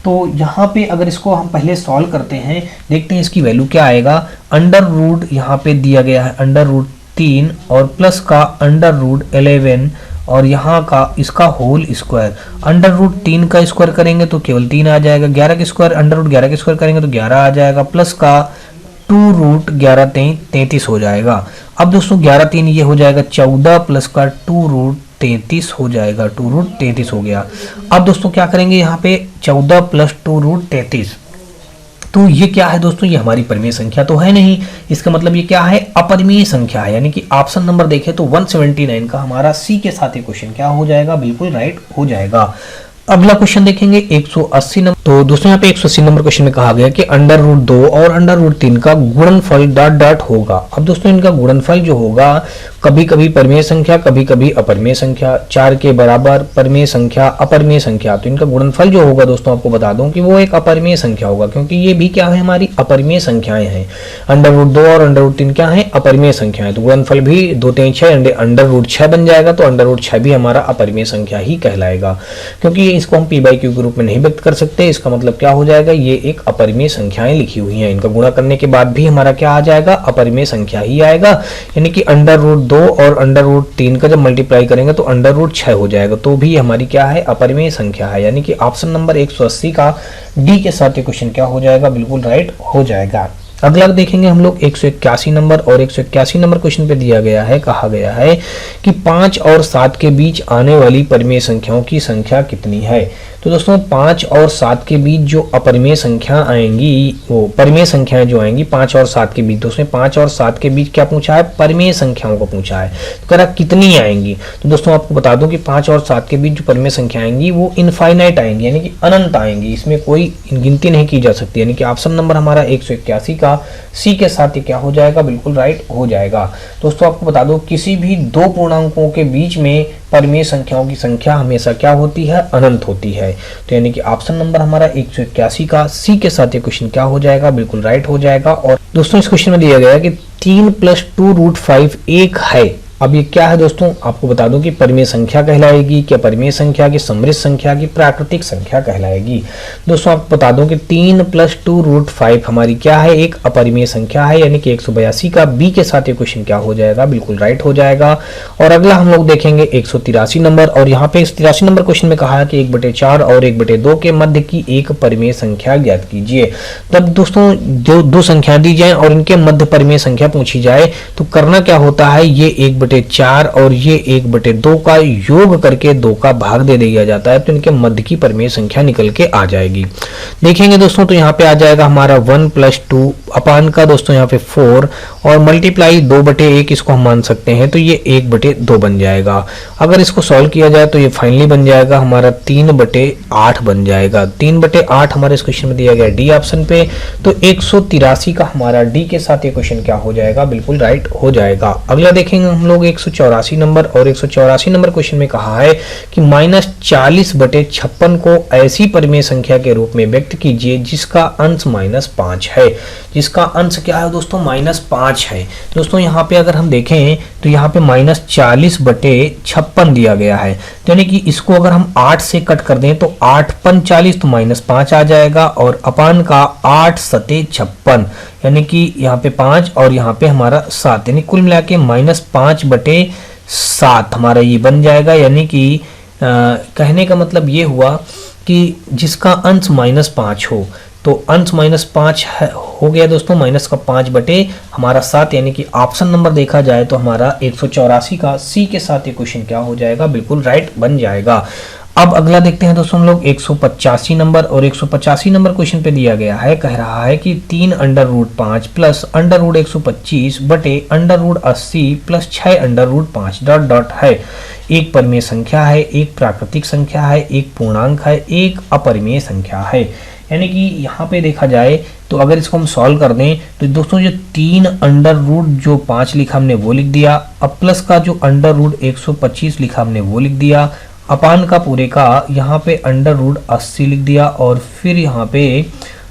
A: तो यहाँ पे अगर इसको हम पहले सॉल्व करते हैं, देखते हैं इसकी वैल्यू क्या आएगा। अंडर रूट यहाँ पे दिया गया है अंडर रूट 3 और प्लस का अंडर रूट 11 और यहाँ का इसका होल स्क्वायर। अंडर रूट 3 का स्क्वायर करेंगे तो केवल 3 आ जाएगा, 11 का स्क्वायर अंडर रूट 11 का स्क्वायर करेंगे तो 11 आ जाएगा, प्लस का 2 रूट 11 33 हो जाएगा। अब दोस्तों 11 3 ये हो जाएगा 14 प्लस का 2 रूट 33 हो जाएगा, 2 रूट 33 हो गया। अब दोस्तों क्या करेंगे यहाँ पे 14 प्लस 2 रूट 33, तो ये क्या है दोस्तों, ये हमारी परिमेय संख्या तो है नहीं, इसका मतलब ये क्या है, अपरिमेय संख्या है। यानी कि ऑप्शन नंबर देखें तो 179 का हमारा सी के साथ ये क्वेश्चन क्या हो जाएगा, बिल्कुल राइट हो जाएगा। अगला क्वेश्चन देखेंगे 180 नंबर। तो दोस्तों यहाँ पे 180 नंबर क्वेश्चन में कहा गया कि अंडर रूट 2 और अंडर रूट 3 का गुणनफल डॉट डॉट होगा। अब दोस्तों इनका गुणनफल जो होगा कभी कभी परिमेय संख्या कभी कभी अपरिमेय संख्या, 4 के बराबर परिमेय संख्या अपरिमेय संख्या, तो इनका गुणनफल जो होगा दोस्तों आपको बता दूं कि वो एक अपरिमेय संख्या होगा, क्योंकि ये भी क्या है, हमारी अपरिमेय संख्याएं हैं। अंडर रूट 2 और अंडर रूट 3 क्या है, अपरिमेय संख्याएं, तो गुणनफल भी 2 3 6 अंडर रूट 6 बन जाएगा। तो अंडर रूट 6 भी हमारा अपरिमेय संख्या ही कहलाएगा, क्योंकि इसको हम p बाई क्यू के रूप में नहीं व्यक्त कर सकते। इसका मतलब क्या हो जाएगा, ये एक अपरिमेय संख्याएं लिखी हुई हैं, इनका गुणा करने के बाद भी हमारा क्या आ जाएगा, अपरिमेय संख्या ही आएगा। यानी कि अंडर रूट 2 और अंडर रूट 3 का जब मल्टीप्लाई करेंगे तो अंडर रूट 6 हो जाएगा, तो भी हमारी क्या है, अपरिमेय संख्या है। यानी कि ऑप्शन नंबर 180 का डी के साथ ये क्वेश्चन क्या हो जाएगा, बिल्कुल राइट हो जाएगा। अगला देखेंगे हम लोग 181 नंबर, और 181 नंबर क्वेश्चन पे दिया गया है, कहा गया है कि 5 और 7 के बीच आने वाली परिमेय संख्याओं की संख्या कितनी है। तो दोस्तों 5 और 7 के बीच जो अपरिमेय संख्या आएंगी, वो परिमेय संख्याएं जो आएंगी 5 और 7 के बीच, दोस्तों 5 और 7 के बीच क्या पूछा है, परिमेय संख्याओं को पूछा है। तो कह रहा कितनी आएंगी, तो दोस्तों आपको बता दूं कि 5 और 7 के बीच जो परिमेय संख्या आएंगी वो इनफाइनाइट आएंगी, यानी कि अनंत आएंगी, इसमें कोई गिनती नहीं की जा सकती। यानी कि ऑप्शन नंबर हमारा 181 का सी के साथ ही क्या हो जाएगा, बिल्कुल राइट हो जाएगा। दोस्तों आपको बता दो किसी भी दो पूर्णांकों के बीच में परिमेय संख्याओं की संख्या हमेशा क्या होती है, अनंत होती है। तो यानी कि ऑप्शन नंबर हमारा 181 का सी के साथ ये क्वेश्चन क्या हो जाएगा, बिल्कुल राइट हो जाएगा। और दोस्तों इस क्वेश्चन में दिया गया है कि 3 + 2 रूट 5 1 है। अब ये क्या है दोस्तों, आपको बता दूं कि परिमेय संख्या कहलाएगी, क्या परिमेय संख्या की समृद्ध संख्या की प्राकृतिक संख्या कहलाएगी। दोस्तों आपको बता दूं कि 3 + 2 रूट 5 हमारी क्या है, एक अपरिमेय संख्या है। यानी कि 182 का बी के साथ ये क्वेश्चन क्या हो जाएगा, बिल्कुल राइट हो जाएगा। और अगला हम लोग देखेंगे 183 नंबर, और यहाँ पे 83 नंबर क्वेश्चन में कहा है कि 1/4 और 1/2 के मध्य की एक परिमेय संख्या ज्ञात कीजिए। तब दोस्तों दो संख्या दी जाए और इनके मध्य परिमेय संख्या पूछी जाए तो करना क्या होता है, ये 1/4 1/4 और ये 1/2 का योग करके 2 का भाग दे दिया जाता है, तो इनके मध्य की परिमेय संख्या निकल के आ जाएगी। देखेंगे दोस्तों तो यहाँ पे आ जाएगा हमारा 1 + 2 अपान का दोस्तों यहाँ पे 4 और मल्टीप्लाई 2/1 इसको हम मान सकते हैं, तो ये 1/2 बन जाएगा। अगर इसको सॉल्व किया जाए तो ये फाइनली बन जाएगा हमारा 3/8 बन जाएगा। 3/8 हमारे इस क्वेश्चन में दिया गया डी ऑप्शन पे, तो 183 का हमारा डी के साथ ये क्वेश्चन क्या हो जाएगा, बिल्कुल राइट हो जाएगा। अगला देखेंगे हम लोग 184 नंबर, और 184 नंबर क्वेश्चन में कहा है कि -40/56 को ऐसी परिमेय संख्या के रूप में व्यक्त कीजिए जिसका अंश -5 है। जिसका अंश क्या है दोस्तों, -5 है। दोस्तों यहाँ पे अगर हम देखें तो यहाँ पे -40/56 दिया गया है, यानी कि इसको अगर हम 8 से कट कर दें तो 8 × 40 तो -5 आ जाएगा, और अपान का 8 × 56 यानी कि यहाँ पे 5 और यहाँ पे हमारा 7, यानी कुल मिला के -5/7 हमारा ये बन जाएगा। यानी कि कहने का मतलब ये हुआ कि जिसका अंश -5 हो, तो अंश -5 हो गया दोस्तों, -5/7 यानी कि ऑप्शन नंबर देखा जाए तो हमारा 184 का सी के साथ ये क्वेश्चन क्या हो जाएगा, बिल्कुल राइट बन जाएगा। अब अगला देखते हैं दोस्तों हम लोग 185 नंबर, और 185 नंबर क्वेश्चन पे दिया गया है, कह रहा है कि 3√5 + √125 बटे √80 + 6√5 डॉट डॉट है। एक परिमेय संख्या है, एक प्राकृतिक संख्या है, एक पूर्णांक है, एक अपरिमेय संख्या है। यानी कि यहाँ पे देखा जाए तो अगर इसको हम सॉल्व कर दें तो दोस्तों जो 3√5 लिखा हमने वो लिख दिया, अब प्लस का जो √125 लिखा हमने वो लिख दिया, अपान का पूरे का यहाँ पे √80 लिख दिया, और फिर यहाँ पे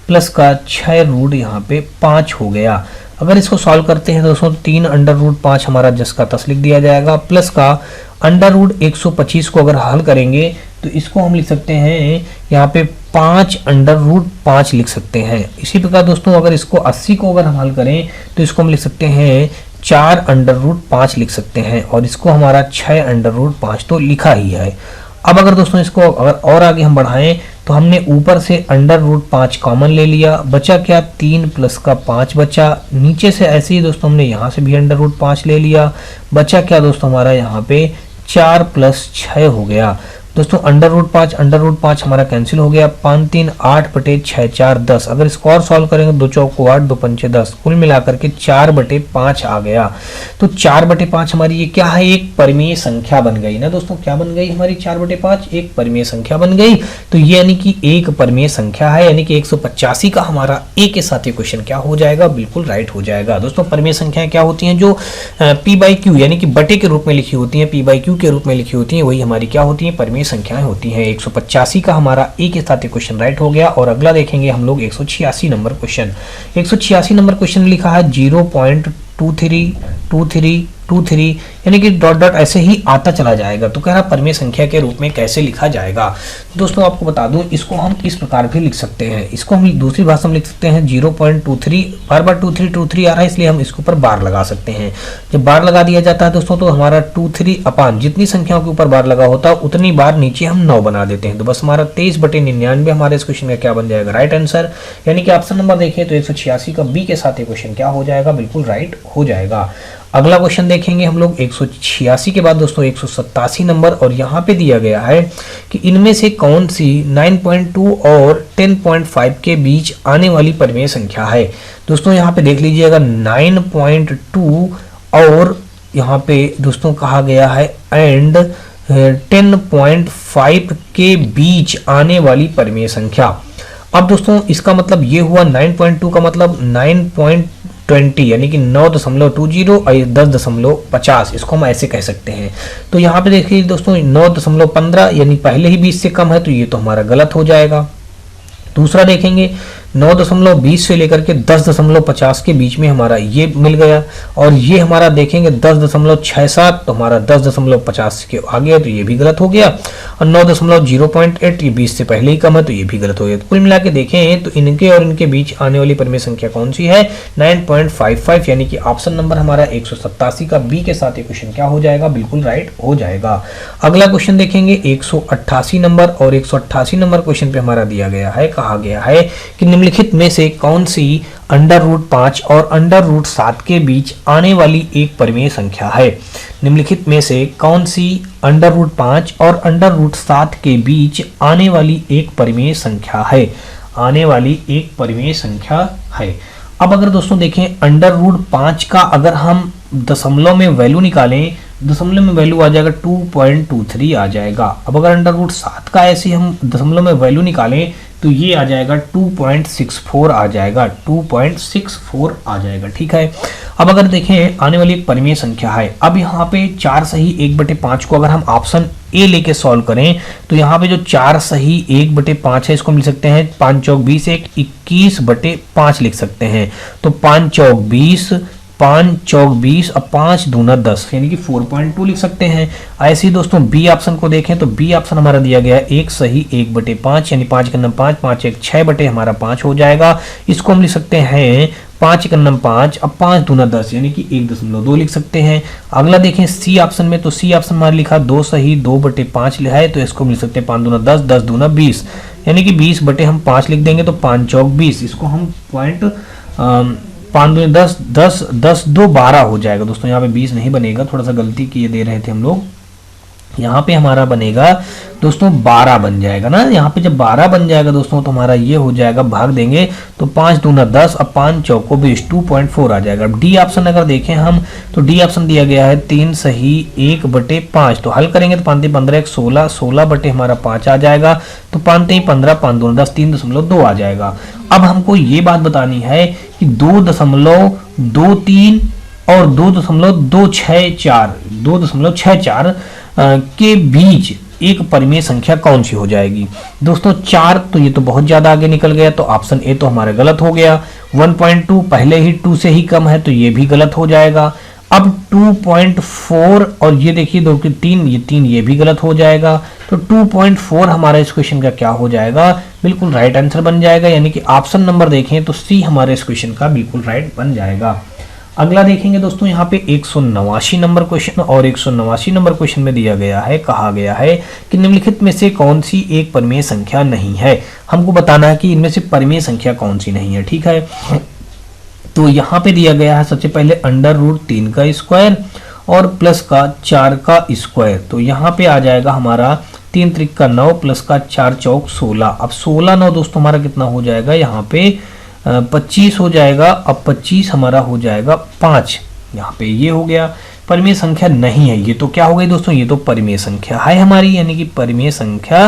A: प्लस का 6 यहाँ पे 5 हो गया। अगर इसको सॉल्व करते हैं दोस्तों 3√5 हमारा जस का तस लिख दिया जाएगा, प्लस का √125 को अगर हल करेंगे तो इसको हम लिख सकते हैं यहाँ पे 5√5 लिख सकते हैं। इसी प्रकार दोस्तों अगर इसको 80 को अगर हम हल करें तो इसको हम लिख सकते हैं 4√5 लिख सकते हैं, और इसको हमारा 6√5 तो लिखा ही है। अब अगर दोस्तों इसको अगर और आगे हम बढ़ाएं तो हमने ऊपर से √5 कॉमन ले लिया, बचा क्या 3 + का 5 बचा, नीचे से ऐसे ही दोस्तों हमने यहाँ से भी √5 ले लिया, बचा क्या दोस्तों हमारा यहाँ पे 4 + 6 हो गया। दोस्तों √5 हमारा कैंसिल हो गया, 5 × 3 = 8/6 4 10। अगर इसको और सॉल्व करेंगे 2 चौको 8 2 पंचे 10, कुल मिलाकर के 4/5 आ गया। तो 4/5 हमारी ये क्या है, एक परिमेय संख्या बन गई ना दोस्तों। क्या बन गई हमारी 4/5, एक परिमेय संख्या बन गई। तो ये यानी कि एक परिमेय संख्या है, यानी कि 185 का हमारा ए के साथ ये क्वेश्चन क्या हो जाएगा, बिल्कुल राइट हो जाएगा। दोस्तों परिमेय संख्याएं क्या होती हैं, जो p/q यानी कि बटे के रूप में लिखी होती हैं, p/q के रूप में लिखी होती हैं, वही हमारी क्या होती है, परिमेय संख्याएं होती हैं। 185 का हमारा ए के साथ क्वेश्चन राइट हो गया। और अगला देखेंगे हम लोग 186 नंबर क्वेश्चन। 186 नंबर क्वेश्चन लिखा है 0.232323 यानी कि डॉट डॉट ऐसे ही आता चला जाएगा। तो कह रहा परिमेय संख्या के रूप में कैसे लिखा जाएगा। दोस्तों आपको बता दूं इसको हम इस प्रकार भी लिख सकते हैं, इसको हम दूसरी भाषा में लिख सकते हैं 0.23, बार बार 2323 आ रहा है इसलिए हम इसके ऊपर बार लगा सकते हैं। जब बार लगा दिया जाता है दोस्तों तो हमारा 23 अपान जितनी संख्याओं के ऊपर बार लगा होता है उतनी बार नीचे हम 9 बना देते हैं। तो बस हमारा 23/99 हमारे इस क्वेश्चन का क्या बन जाएगा, राइट आंसर। यानी कि ऑप्शन नंबर देखिए तो 186 का बी के साथ ये क्वेश्चन क्या हो जाएगा, बिल्कुल राइट हो जाएगा। अगला क्वेश्चन देखेंगे हम लोग 186 के बाद दोस्तों 187 नंबर, और यहाँ पे दिया गया है कि इनमें से कौन सी 9.2 और 10.5 के बीच आने वाली परिमेय संख्या है। दोस्तों यहाँ पे देख लीजिएगा 9.2 और यहाँ पे दोस्तों कहा गया है एंड 10.5 के बीच आने वाली परिमेय संख्या। अब दोस्तों इसका मतलब ये हुआ 9.2 का मतलब 9.20 यानी कि 9.20 और 10.50, इसको हम ऐसे कह सकते हैं। तो यहाँ पे देखिए दोस्तों 9.15 यानी पहले ही 20 से कम है, तो ये तो हमारा गलत हो जाएगा। दूसरा देखेंगे 9.20 से लेकर के 10.50 के बीच में हमारा ये मिल गया, और ये हमारा देखेंगे 10.67 तो हमारा 10.50 के आगे है तो ये भी गलत हो गया, और 9.08 ये 20 से पहले ही कम है तो ये भी गलत हो गया। तो कुल मिला के देखें तो इनके और इनके बीच आने वाली परिमेय संख्या कौन सी है, 9.55 यानी कि ऑप्शन नंबर हमारा 187 का बी के साथ ये क्वेश्चन क्या हो जाएगा, बिल्कुल राइट हो जाएगा। अगला क्वेश्चन देखेंगे 188 नंबर, और 188 नंबर क्वेश्चन पे हमारा दिया गया है, कहा गया है कि निम्नलिखित में से कौन सी अंडर रूट 5 और अंडर रूट 7 के बीच आने वाली एक परिमेय संख्या है। निम्नलिखित में से कौन सी अंडर रूट 5 और अंडर रूट 7 के बीच आने वाली एक परिमेय संख्या है। आने वाली एक परिमेय संख्या है। अब अगर दोस्तों देखें अंडर रूट 5 का अगर हम दशमलव में वैल्यू निकालें, दशमलव में वैल्यू आ जाएगा 2.23 आ जाएगा। अब अगर अंडर रूट 7 का ऐसे हम दशमलव में वैल्यू निकालें तो ये आ जाएगा 2.64 आ जाएगा, 2.64 आ जाएगा। ठीक है। अब अगर देखें आने वाली एक परिमेय संख्या है। अब यहाँ पे 4 सही 1/5 को अगर हम ऑप्शन ए लेके सॉल्व करें तो यहाँ पे जो 4 सही 1/5 है इसको मिल सकते हैं 5 चौक 20 21/5 लिख सकते हैं। तो 5 चौक 20, 5 चौक 20 और 5 दूना 10 यानी कि 4.2 लिख सकते हैं। ऐसे ही दोस्तों बी ऑप्शन को देखें तो बी ऑप्शन हमारा दिया गया है 1 सही 1/5 यानी 5 का 5, 5 1 6 बटे हमारा 5 हो जाएगा। इसको हम लिख सकते हैं 5 का 5 अब 5 दूना 10 यानी कि 1.2 लिख सकते हैं। अगला देखें सी ऑप्शन में तो सी ऑप्शन हमारा लिखा 2 सही 2/5 लिखा है तो इसको मिल सकते हैं 5 दूना 10, 10 दूना 20 यानी कि 20 बटे हम 5 लिख देंगे तो 5 चौक 20। इसको हम 5 दूनी 10, 10 10 2 12 हो जाएगा। दोस्तों यहाँ पे 20 नहीं बनेगा, थोड़ा सा गलती किए दे रहे थे हम लोग। यहाँ पे हमारा बनेगा दोस्तों 12 बन जाएगा ना। यहाँ पे जब 12 बन जाएगा दोस्तों तो हमारा ये हो जाएगा, भाग देंगे तो 5 दूना 10 और 5 चौको 20, 2.4 आ जाएगा। अब डी ऑप्शन अगर देखें हम तो डी ऑप्शन दिया गया है 3 सही 1/5 तो हल करेंगे तो 5 15 16, 16 बटे हमारा 5 आ जाएगा। तो 5 3 15, 5 दूना 10, 3.2 आ जाएगा। अब हमको ये बात बतानी है कि 2.23 और 2.264 2.64 के बीच एक परिमेय संख्या कौन सी हो जाएगी। दोस्तों 4 तो ये तो बहुत ज्यादा आगे निकल गया तो ऑप्शन ए तो हमारा गलत हो गया। 1.2 पहले ही 2 से ही कम है तो ये भी गलत हो जाएगा। अब 2.4 और ये देखिए 2 के 3, ये 3 ये भी गलत हो जाएगा। तो 2.4 हमारा इस क्वेश्चन का क्या हो जाएगा, बिल्कुल राइट आंसर बन जाएगा। यानी कि ऑप्शन नंबर देखें तो सी हमारे इस क्वेश्चन का बिल्कुल राइट बन जाएगा। अगला देखेंगे दोस्तों यहाँ पे 189 नंबर क्वेश्चन और 189 नंबर क्वेश्चन में दिया गया है, कहा गया है कि निम्नलिखित में से कौन सी एक परिमेय संख्या नहीं है। हमको बताना है कि इनमें से परिमेय संख्या कौन सी नहीं है। ठीक है। तो यहाँ पे दिया गया है सबसे पहले अंडर रूट 3 का स्क्वायर और प्लस का 4 का स्क्वायर। तो यहाँ पे आ जाएगा हमारा 3 त्रिक का 9 प्लस का 4 चौक 16। अब 16 9 दोस्तों हमारा कितना हो जाएगा, यहाँ पे 25 हो जाएगा। अब 25 हमारा हो जाएगा 5। यहाँ पे ये हो गया। परिमेय संख्या नहीं है, ये तो क्या हो गई दोस्तों, ये तो परिमेय संख्या है हमारी, यानी कि परिमेय संख्या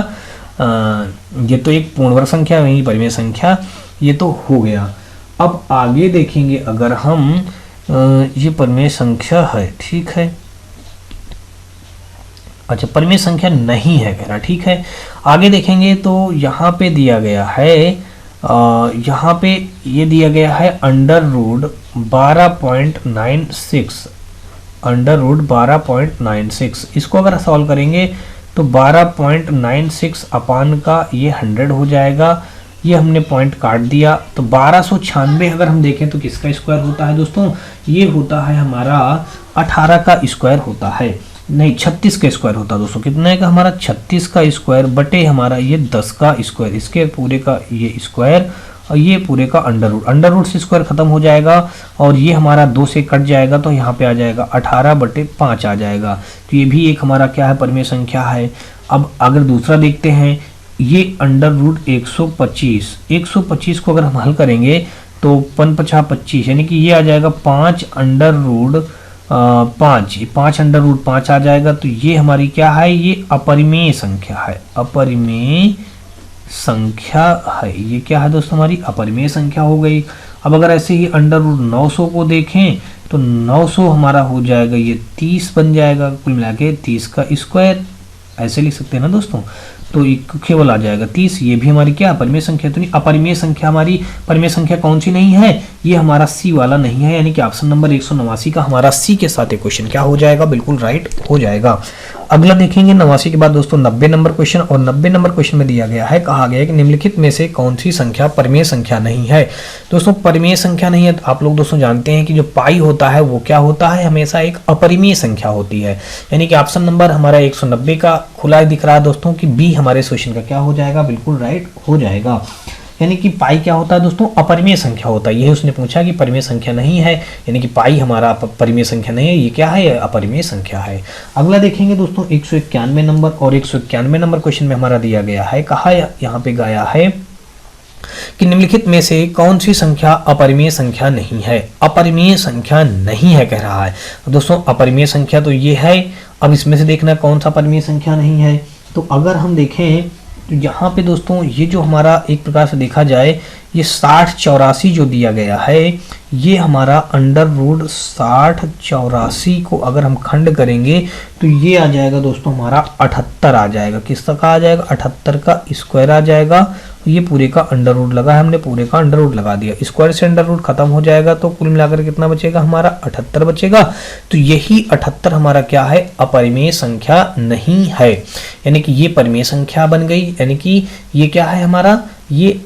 A: ये तो एक पूर्ण वर्ग संख्या नहीं, परिमेय संख्या ये तो हो गया। अब आगे देखेंगे अगर हम ये परिमेय संख्या है। ठीक है। अच्छा परिमेय संख्या नहीं है कह रहा। ठीक है। आगे देखेंगे तो यहाँ पे दिया गया है यहाँ पे ये दिया गया है अंडर रूट 12.96 अंडर रूट 12.96। इसको अगर सॉल्व करेंगे तो 12.96 अपान का ये 100 हो जाएगा। ये हमने पॉइंट काट दिया। तो 1296 अगर हम देखें तो किसका स्क्वायर होता है दोस्तों, ये होता है हमारा 18 का स्क्वायर होता है, नहीं 36 का स्क्वायर होता है दोस्तों। कितने का हमारा 36 का स्क्वायर बटे हमारा ये 10 का स्क्वायर, इसके पूरे का ये स्क्वायर और ये पूरे का अंडर रूट से स्क्वायर खत्म हो जाएगा और ये हमारा 2 से कट जाएगा तो यहाँ पे आ जाएगा 18/5 आ जाएगा। तो ये भी एक हमारा क्या है, परिमेय संख्या है। अब अगर दूसरा देखते हैं, ये अंडर रूट 125 को अगर हम हल करेंगे तो 5×5 यानी कि ये आ जाएगा 5 अंडर रूट 5 अंडर रूट 5 आ जाएगा। तो ये हमारी क्या है, ये अपरिमेय संख्या है, अपरिमेय संख्या है। ये क्या है दोस्तों, हमारी अपरिमेय संख्या हो गई। अब अगर ऐसे ही अंडर रूट 900 को देखें तो 900 हमारा हो जाएगा ये 30 बन जाएगा, कुल मिला के 30 का स्क्वायर ऐसे लिख सकते हैं ना दोस्तों। तो केवल आ जाएगा 30। ये भी हमारी क्या अपरिमेय संख्या, तो नहीं अपरिमेय संख्या हमारी परिमेय संख्या कौन सी नहीं है, ये हमारा सी वाला नहीं है। यानी कि ऑप्शन नंबर 189 का हमारा सी के साथ एक क्वेश्चन क्या हो जाएगा, बिल्कुल राइट हो जाएगा। अगला देखेंगे 89 के बाद दोस्तों 90 नंबर क्वेश्चन और 90 नंबर क्वेश्चन में दिया गया है, कहा गया है कि निम्नलिखित में से कौन सी संख्या परिमेय संख्या नहीं है। दोस्तों परिमेय संख्या नहीं है तो आप लोग दोस्तों जानते हैं कि जो पाई होता है वो क्या होता है, हमेशा एक अपरिमेय संख्या होती है। यानी कि ऑप्शन नंबर हमारा 190 का खुला दिख रहा है दोस्तों कि बी हमारे क्वेश्चन का क्या हो जाएगा, बिल्कुल राइट हो जाएगा। यानी कि पाई क्या होता है दोस्तों, अपरिमेय संख्या होता है। यही उसने पूछा कि परिमेय संख्या नहीं है, यानी कि पाई हमारा परिमेय संख्या नहीं है, ये क्या है, अपरिमेय संख्या है। अगला देखेंगे दोस्तों 191 नंबर, और 191 नंबर क्वेश्चन में हमारा दिया गया है, कहा यहाँ पे गया है कि निम्नलिखित में से कौन सी संख्या अपरिमेय संख्या नहीं है। अपरिमेय संख्या नहीं है कह रहा है दोस्तों। अपरिमेय संख्या तो ये है, अब इसमें से देखना कौन सा परिमेय संख्या नहीं है। तो अगर हम देखें तो यहाँ पे दोस्तों ये जो हमारा एक प्रकार से देखा जाए, ये 6084 जो दिया गया है, ये हमारा अंडर रूट 6084 को अगर हम खंड करेंगे तो ये आ जाएगा दोस्तों हमारा 78 आ जाएगा। किसका का आ जाएगा, 78 का स्क्वायर आ जाएगा। ये पूरे का अंडर रूट लगा है, हमने पूरे का अंडर रूट लगा दिया, स्क्वायर से अंडर रूट खत्म हो जाएगा, तो कुल मिलाकर कितना बचेगा हमारा 78 बचेगा। तो यही 78 हमारा क्या है, अपरिमेय संख्या नहीं है, यानी कि ये परिमेय संख्या बन गई। यानी कि ये क्या है हमारा, ये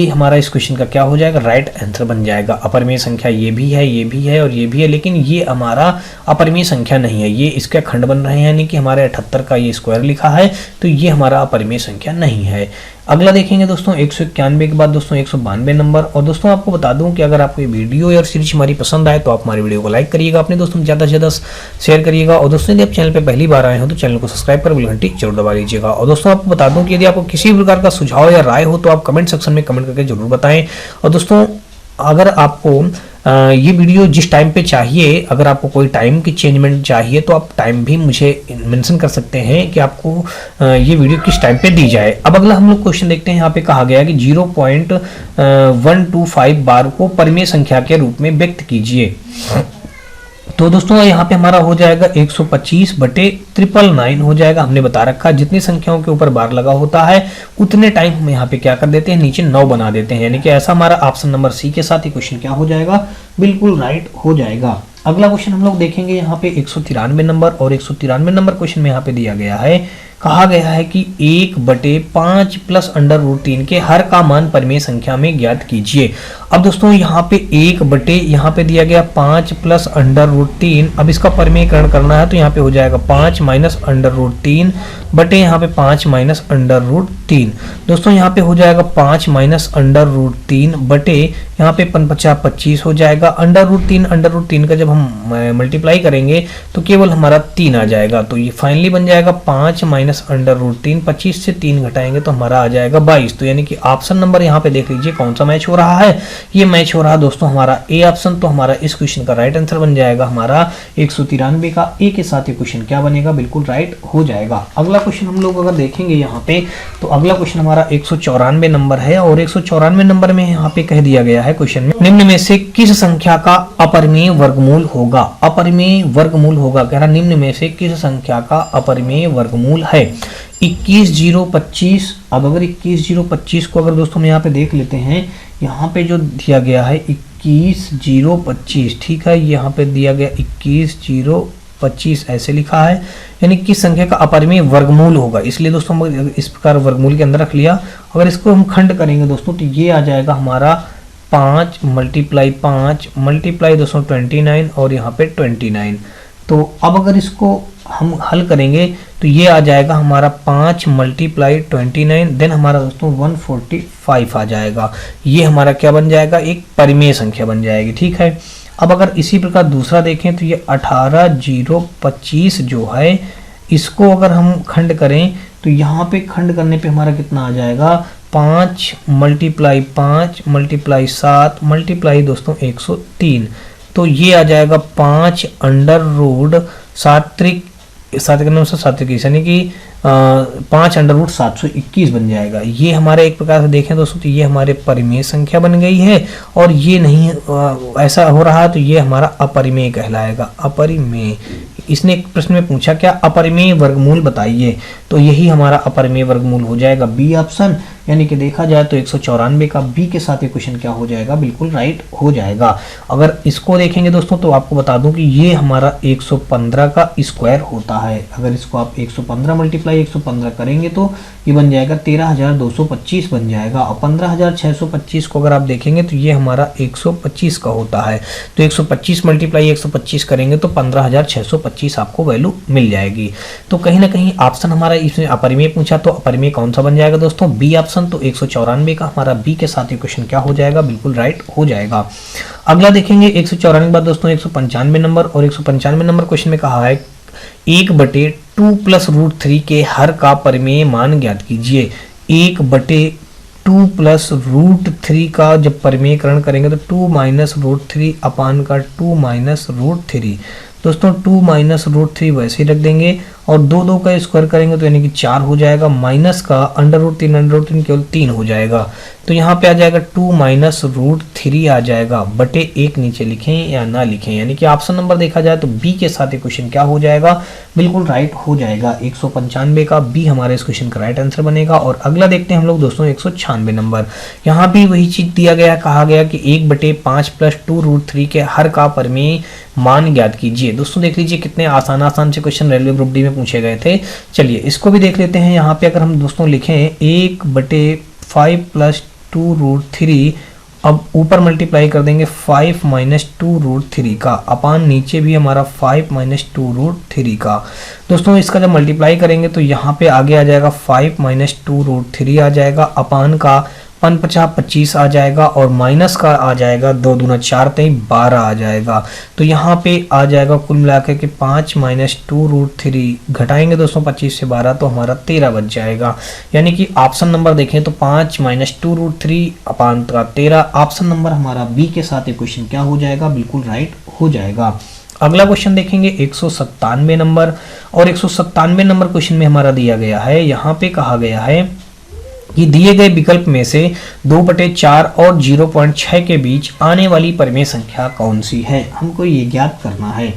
A: हमारा इस क्वेश्चन का क्या हो जाएगा, राइट आंसर बन जाएगा। अपरिमेय संख्या ये भी है, ये भी है और ये भी है, लेकिन ये हमारा अपरिमेय संख्या नहीं है, ये इसके खंड बन रहे हैं, यानी कि हमारे 78 का ये स्क्वायर लिखा है, तो ये हमारा अपरिमेय संख्या नहीं है। अगला देखेंगे दोस्तों 191 के बाद दोस्तों 192 नंबर। और दोस्तों आपको बता दूं कि अगर आपको ये वीडियो या सीरीज हमारी पसंद आए तो आप हमारी वीडियो को लाइक करिएगा, अपने दोस्तों में ज़्यादा से ज़्यादा शेयर करिएगा, और दोस्तों यदि आप चैनल पे पहली बार आए हो तो चैनल को सब्सक्राइब कर बेल घंटी जरूर दबा लीजिएगा। और दोस्तों आपको बता दूं कि यदि आपको किसी भी प्रकार का सुझाव या राय हो तो आप कमेंट सेक्शन में कमेंट करके जरूर बताएं। और दोस्तों अगर आपको ये वीडियो जिस टाइम पे चाहिए, अगर आपको कोई टाइम की चेंजमेंट चाहिए तो आप टाइम भी मुझे मेंशन कर सकते हैं कि आपको ये वीडियो किस टाइम पे दी जाए। अब अगला हम लोग क्वेश्चन देखते हैं। यहाँ पे कहा गया है कि 0.125 बार को परिमेय संख्या के रूप में व्यक्त कीजिए। तो दोस्तों यहाँ पे हमारा हो जाएगा 125/999 हो जाएगा। हमने बता रखा है जितनी संख्याओं के ऊपर बार लगा होता है उतने टाइम हम यहाँ पे क्या कर देते हैं, नीचे 9 बना देते हैं, यानी कि ऐसा हमारा ऑप्शन नंबर सी के साथ ही क्वेश्चन क्या हो जाएगा, बिल्कुल राइट हो जाएगा। अगला क्वेश्चन हम लोग देखेंगे यहाँ पे 193 नंबर, और 193 नंबर क्वेश्चन में यहाँ पे दिया गया है, कहा गया है कि 1/5 प्लस अंडर रूट 3 के हर का मान परिमेय संख्या में ज्ञात कीजिए। अब दोस्तों यहाँ पे 1 यहाँ पे दिया गया 5 प्लस अंडर रूट 3। अब इसका परिमेयकरण करना है तो यहाँ पे हो जाएगा 5 माइनस अंडर रूट 3 बटे यहाँ पे 5 माइनस अंडर रूट 3। दोस्तों यहाँ पे हो जाएगा 5 माइनस अंडर रूट 3 बटे यहाँ पे 5×5 हो जाएगा। अंडर रूट 3 का जब हम मल्टीप्लाई करेंगे तो केवल हमारा 3 आ जाएगा, तो ये फाइनली बन जाएगा 5 माइनस अंडर रूट 3। 25 से 3 घटाएंगे तो हमारा आ जाएगा 22। तो यानी कि ऑप्शन नंबर यहाँ पे देख लीजिए कौन सा मैच हो रहा है, ये मैच हो रहा है दोस्तों हमारा ए ऑप्शन। तो हमारा इस क्वेश्चन का राइट आंसर बन जाएगा हमारा 193 का ए के साथ ये क्वेश्चन क्या बनेगा, बिल्कुल राइट हो जाएगा। अगला क्वेश्चन हम लोग अगर देखेंगे यहाँ पे तो अगला क्वेश्चन हमारा 194 नंबर है, और 194 नंबर में यहाँ पे कह दिया गया है क्वेश्चन में, निम्न में से किस संख्या का अपरिमेय वर्गमूल होगा। अपरिमेय वर्गमूल होगा, कह रहा निम्न में से किस संख्या का अपरिमेय वर्गमूल है। 21,025। अब अगर 21,025 को अगर दोस्तों हम यहाँ पे देख लेते हैं, यहाँ पे जो दिया गया है 21,025, ठीक है, यहाँ पे दिया गया 21,025 ऐसे लिखा है, यानी किस संख्या का अपरिमेय वर्गमूल होगा। इसलिए दोस्तों हम इस प्रकार वर्गमूल के अंदर रख लिया। अगर इसको हम खंड करेंगे दोस्तों तो ये आ जाएगा हमारा 5 मल्टीप्लाई 5 मल्टीप्लाई दोस्तों 29 और यहाँ पे 29। तो अब अगर इसको हम हल करेंगे तो ये आ जाएगा हमारा 5 मल्टीप्लाई 29, देन हमारा दोस्तों 145 आ जाएगा। ये हमारा क्या बन जाएगा, एक परिमेय संख्या बन जाएगी, ठीक है। अब अगर इसी प्रकार दूसरा देखें तो ये 18,025 जो है, इसको अगर हम खंड करें तो यहाँ पे खंड करने पे हमारा कितना आ जाएगा, 5 मल्टीप्लाई 5 मल्टीप्लाई 7 मल्टीप्लाई दोस्तों 103। तो ये आ जाएगा 5 अंडर रूट 7 यानी कि 5 अंडर रूट 721 बन जाएगा। ये हमारे एक प्रकार से देखें दोस्तों तो ये हमारे परिमेय संख्या बन गई है, और ये नहीं ऐसा हो रहा है तो ये हमारा अपरिमेय कहलाएगा। अपरिमेय, इसने एक प्रश्न में पूछा क्या, अपरिमेय वर्गमूल बताइए, तो यही हमारा अपरिमेय वर्गमूल हो जाएगा बी ऑप्शन। यानी कि देखा जाए तो 194 का बी के साथ ये क्वेश्चन क्या हो जाएगा, बिल्कुल राइट हो जाएगा। अगर इसको देखेंगे दोस्तों तो आपको बता दूं कि ये हमारा 115 का स्क्वायर होता है। अगर इसको आप 115 मल्टीप्लाई 115 करेंगे तो ये बन जाएगा 13,225 बन जाएगा, और 15,625 को अगर आप देखेंगे तो ये हमारा 125 का होता है। तो 125 मल्टीप्लाई 125 करेंगे तो 15,625 आपको वैल्यू मिल जाएगी। तो कहीं ना कहीं ऑप्शन हमारा इसमें अपरिमेय पूछा, तो अपरिमेय कौन सा बन जाएगा दोस्तों, बी ऑप्शन ऑप्शन, तो 194 का हमारा बी के साथ ये क्वेश्चन क्या हो जाएगा, बिल्कुल राइट हो जाएगा। अगला देखेंगे 194 के बाद दोस्तों 195 नंबर, और 195 नंबर क्वेश्चन में कहा है 1/2 + √3 के हर का परिमेय मान ज्ञात कीजिए। 1/2 + √3 का जब परिमेयकरण करेंगे तो 2 - √3 अपान का 2 - √3। दोस्तों 2 - √3 वैसे ही रख देंगे और 2 का स्क्वायर करेंगे तो यानी कि 4 हो जाएगा, माइनस का √3 केवल 3 हो जाएगा। तो यहाँ पे आ जाएगा 2 - √3 आ जाएगा, बटे 1 नीचे लिखें या ना लिखें, यानी कि ऑप्शन नंबर देखा जाए तो बी के साथ ये क्वेश्चन क्या हो जाएगा, बिल्कुल राइट हो जाएगा। 195 का बी हमारे इस क्वेश्चन का राइट आंसर बनेगा। और अगला देखते हैं हम लोग दोस्तों 196 नंबर। यहाँ भी वही चीज दिया गया, कहा गया कि 1/5 + 2√3 के हर का परिमेय मान ज्ञात कीजिए। दोस्तों देख लीजिए कितने आसान से क्वेश्चन रेलवे ग्रुप डी में पूछे गए थे। चलिए इसको भी देख लेते हैं। यहाँ पे अगर हम दोस्तों लिखें 1/5 + 2√3, अब ऊपर मल्टीप्लाई कर देंगे 5 - 2√3 का, अपान नीचे भी हमारा 5 - 2√3 का। दोस्तों इसका जब मल्टीप्लाई करेंगे तो यहाँ पे आगे आ जाएगा 5 - 2√3 आ जाएगा, अपान का 5×5 = 25 आ जाएगा, और माइनस का आ जाएगा 2 दूना 4 3 12 आ जाएगा। तो यहाँ पे आ जाएगा कुल मिलाकर के 5 - 2√3 घटाएंगे दोस्तों 25 से 12 तो हमारा 13 बच जाएगा। यानी कि ऑप्शन नंबर देखें तो 5 - 2√3 अपान का 13, ऑप्शन नंबर हमारा बी के साथ ये क्वेश्चन क्या हो जाएगा, बिल्कुल राइट हो जाएगा। अगला क्वेश्चन देखेंगे 197 नंबर, और 197 नंबर क्वेश्चन में हमारा दिया गया है, यहाँ पे कहा गया है कि दिए गए विकल्प में से 2/4 और 0.6 के बीच आने वाली परिमेय संख्या कौन सी है, हमको ये ज्ञात करना है।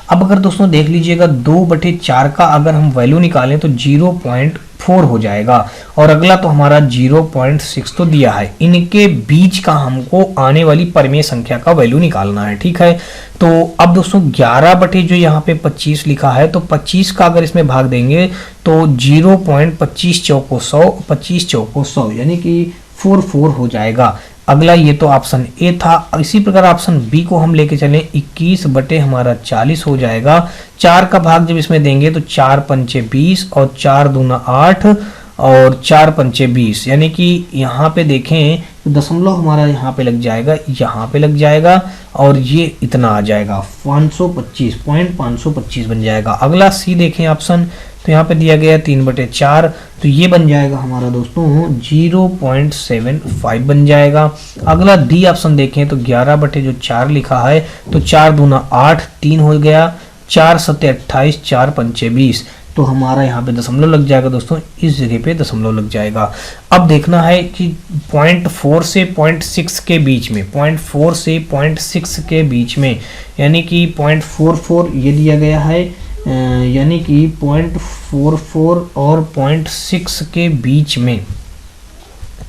A: अब अगर दोस्तों देख लीजिएगा 2/4 का अगर हम वैल्यू निकालें तो 0.4 हो जाएगा, और अगला तो हमारा 0.6 तो दिया है, इनके बीच का हमको आने वाली परिमेय संख्या का वैल्यू निकालना है। ठीक है, तो अब दोस्तों 11 जो यहाँ पे 25 लिखा है, तो 25 का अगर इसमें भाग देंगे तो 0.25 चौको 100, 25 चौको 100, यानी कि 4 हो जाएगा। अगला ये तो ऑप्शन ए था। इसी प्रकार ऑप्शन बी को हम लेके चलें 21 बटे हमारा 40 हो जाएगा। 4 का भाग जब इसमें देंगे तो 4 पंचे 20 और 4 दूना 8 और 4 पंचे 20, यानी कि यहाँ पे देखें तो दशमलव हमारा यहाँ पे लग जाएगा, यहाँ पे लग जाएगा, और ये इतना आ जाएगा 525 बन जाएगा। अगला सी देखें ऑप्शन, तो यहाँ पे दिया गया 3/4, तो ये बन जाएगा हमारा दोस्तों 0.75 बन जाएगा। अगला डी ऑप्शन देखें तो 11/4 लिखा है, तो 4 दूना 8 3 हो गया, 4 7 28 4 पंचे 20, तो हमारा यहाँ पे दशमलव लग जाएगा दोस्तों, इस जगह पे दशमलव लग जाएगा। अब देखना है कि 0.4 से 0.6 के बीच में, 0.4 से 0.6 के बीच में, यानी कि 0.44 ये दिया गया है, यानी कि 0.44 और 0.6 के बीच में।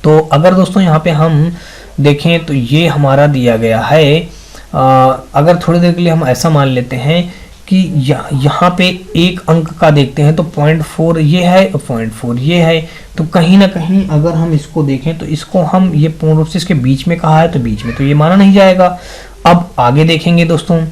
A: तो अगर दोस्तों यहाँ पे हम देखें तो ये हमारा दिया गया है, अगर थोड़ी देर के लिए हम ऐसा मान लेते हैं कि यहाँ पे एक अंक का देखते हैं तो 0.4 ये है और 0.4 ये है, तो कहीं ना कहीं अगर हम इसको देखें तो इसको हम ये पूर्ण रूप से इसके बीच में कहा है, तो बीच में तो ये माना नहीं जाएगा। अब आगे देखेंगे दोस्तों,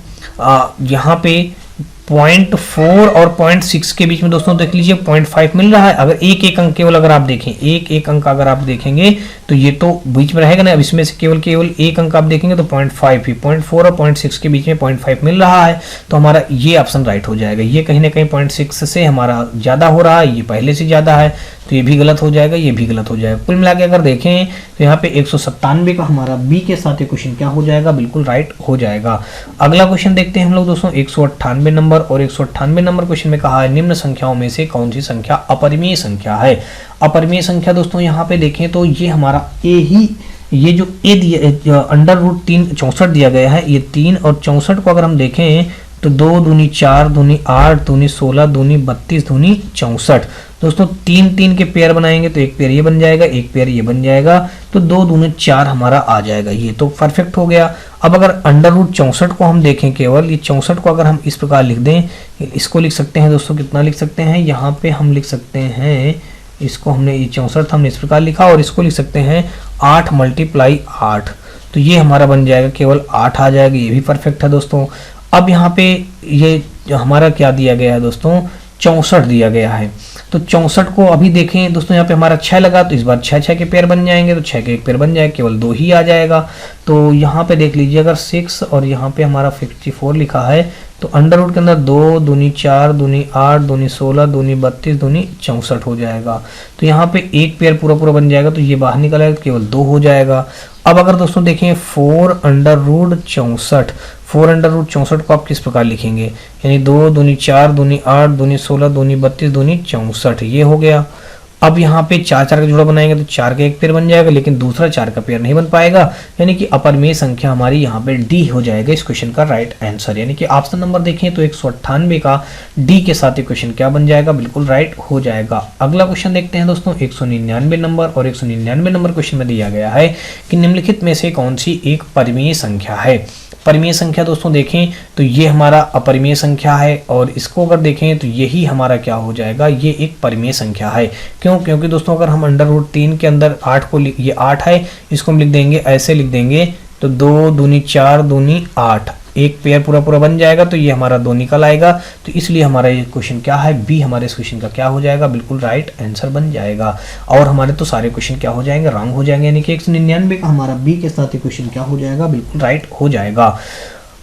A: यहाँ पे 0.4 और 0.6 के बीच में दोस्तों देख लीजिए 0.5 मिल रहा है। अगर एक अंक केवल अगर आप देखें, एक अंक अगर आप देखेंगे तो ये तो बीच में रहेगा ना। अब इसमें से केवल एक अंक आप देखेंगे तो 0.5 ही, 0.4 और 0.6 के बीच में 0.5 मिल रहा है, तो हमारा ये ऑप्शन राइट हो जाएगा। ये कहीं ना कहीं 0.6 से हमारा ज़्यादा हो रहा है, ये पहले से ज़्यादा है, तो ये भी गलत हो जाएगा, ये भी गलत हो जाएगा। कुल मिला के अगर देखें तो यहाँ पे 197 का हमारा बी के साथ ये क्वेश्चन क्या हो जाएगा, बिल्कुल राइट हो जाएगा। अगला क्वेश्चन देखते हैं हम लोग दोस्तों 198 नंबर, और 198 नंबर क्वेश्चन में कहा है निम्न संख्याओं में से कौन सी संख्या अपरिमेय संख्या है। अपरिमेय संख्या दोस्तों यहाँ पे देखें तो ये हमारा ए ही, ये जो ए दिया √3 64 दिया गया है, ये 3 और 64 को अगर हम देखें तो 2 दूनी 4 दूनी 8 दूनी 16 दूनी 32 दूनी 64। दोस्तों 3 के पेयर बनाएंगे तो एक पेयर ये बन जाएगा, एक पेयर ये बन जाएगा, तो 2 दूनी 4 हमारा आ जाएगा, ये तो परफेक्ट हो गया। अब अगर √64 को हम देखें, केवल ये 64 को अगर हम इस प्रकार लिख दें, इसको लिख सकते हैं दोस्तों, कितना लिख सकते हैं, यहाँ पे हम लिख सकते हैं, इसको हमने ये 64 हमने इस प्रकार लिखा, और इसको लिख सकते हैं 8 × 8, तो ये हमारा बन जाएगा केवल 8 आ जाएगा, ये भी परफेक्ट है दोस्तों। अब यहाँ पे ये हमारा क्या दिया गया है दोस्तों 64 दिया गया है। तो 64 को अभी देखें दोस्तों, यहाँ पे हमारा 6 लगा तो इस बार 6 के पेयर बन जाएंगे, तो 6 के एक पेयर बन जाएगा, केवल 2 ही आ जाएगा। तो यहाँ पे देख लीजिए, अगर 6 और यहाँ पे हमारा 54 लिखा है तो अंडर रूट के अंदर 2 दूनी 4 दूनी 8 दूनी 16 दूनी 32 दूनी 64 हो जाएगा। तो यहाँ पे एक पेयर पूरा बन जाएगा, तो ये बाहर निकल आएगा, केवल 2 हो जाएगा। अब अगर दोस्तों देखें 4 अंडर रूट 64, 4 अंडर रूट 64 को आप किस प्रकार लिखेंगे, यानी 2 दूनी 4 दूनी 8 दूनी 16 दूनी 32 दूनी 64, ये हो गया। अब यहाँ पे 4 का जोड़ा बनाएंगे तो 4 का एक पेयर बन जाएगा, लेकिन दूसरा 4 का पेयर नहीं बन पाएगा, यानी कि अपरिमेय संख्या हमारी यहाँ पे डी हो जाएगा इस क्वेश्चन का राइट आंसर। यानी कि ऑप्शन नंबर देखें तो 198 का डी के साथ क्वेश्चन क्या बन जाएगा, बिल्कुल राइट हो जाएगा। अगला क्वेश्चन देखते हैं दोस्तों, 199 नंबर, और 199 नंबर क्वेश्चन में दिया गया है कि निम्नलिखित में से कौन सी एक परिमेय संख्या है। परिमेय संख्या दोस्तों देखें तो ये हमारा अपरिमेय संख्या है, और इसको अगर देखें तो यही हमारा क्या हो जाएगा, ये एक परिमेय संख्या है। क्यों? क्योंकि दोस्तों अगर हम अंडर रूट 3 के अंदर 8 को ये 8 है, इसको हम लिख देंगे, ऐसे लिख देंगे, तो 2 दूनी 4 दूनी 8, एक पेयर पूरा बन जाएगा, तो ये हमारा 2 निकल आएगा। तो इसलिए हमारा ये क्वेश्चन क्या है, बी हमारे इस क्वेश्चन का क्या हो जाएगा, बिल्कुल राइट आंसर बन जाएगा। और हमारे तो सारे क्वेश्चन क्या हो जाएंगे, रॉन्ग हो जाएंगे, यानी कि 199 का हमारा बी के साथ क्वेश्चन क्या हो जाएगा, बिल्कुल राइट हो जाएगा।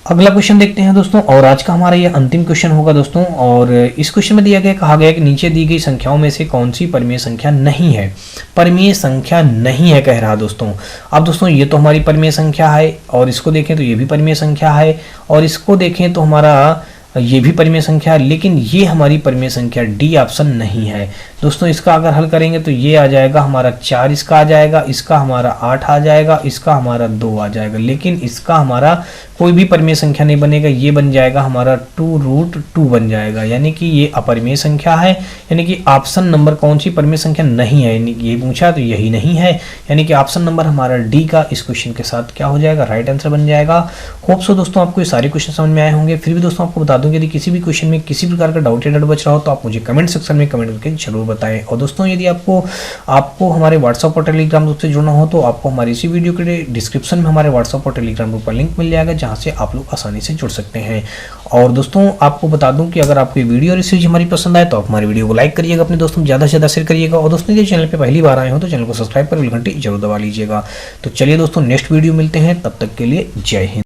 A: अगला क्वेश्चन देखते हैं दोस्तों, और आज का हमारा ये अंतिम क्वेश्चन होगा दोस्तों। और इस क्वेश्चन में दिया गया, कहा गया कि नीचे दी गई संख्याओं में से कौन सी परिमेय संख्या नहीं है। परिमेय संख्या नहीं है कह रहा दोस्तों। अब दोस्तों ये तो हमारी परिमेय संख्या है, और इसको देखें तो ये भी परिमेय संख्या है, और इसको देखें तो हमारा ये भी परिमेय संख्या है, लेकिन ये हमारी परिमेय संख्या डी ऑप्शन नहीं है दोस्तों। इसका अगर हल करेंगे तो ये आ जाएगा हमारा 4, इसका आ जाएगा, इसका हमारा 8 आ जाएगा, इसका हमारा 2 आ जाएगा, लेकिन इसका हमारा कोई भी परिमेय संख्या नहीं बनेगा। ये बन जाएगा हमारा 2√2 बन जाएगा, यानी कि ये अपरिमेय संख्या है। यानी कि ऑप्शन नंबर कौन सी परिमेय संख्या नहीं है, यानी कि ये पूछा तो यही नहीं है, यानी कि ऑप्शन नंबर हमारा डी का इस क्वेश्चन के साथ क्या हो जाएगा, राइट आंसर बन जाएगा। होप सो दोस्तों आपको ये सारे क्वेश्चन समझ में आए होंगे। फिर भी दोस्तों आपको बता दूं, यदि किसी भी क्वेश्चन में किसी प्रकार का डाउट या डर बच रहा हो तो आप मुझे कमेंट सेक्शन में कमेंट करके जरूर बताएं। और दोस्तों यदि आपको हमारे व्हाट्सएप और टेलीग्राम ग्रुप से जुड़ना हो तो आपको हमारी इसी वीडियो के डिस्क्रिप्शन में हमारे व्हाट्सएप और टेलीग्राम ग्रुप का लिंक मिल जाएगा, जहां से आप लोग आसानी से जुड़ सकते हैं। और दोस्तों आपको बता दूं कि अगर आपको ये वीडियो और सीरीज हमारी पसंद आए तो आप हमारी वीडियो को लाइक करिएगा, अपने दोस्तों में ज़्यादा से ज़्यादा शेयर करिएगा। और दोस्तों यदि चैनल पर पहली बार आए हो तो चैनल को सब्सक्राइब कर बेल घंटी जरूर दबा लीजिएगा। तो चलिए दोस्तों नेक्स्ट वीडियो मिलते हैं, तब तक के लिए जय हिंद।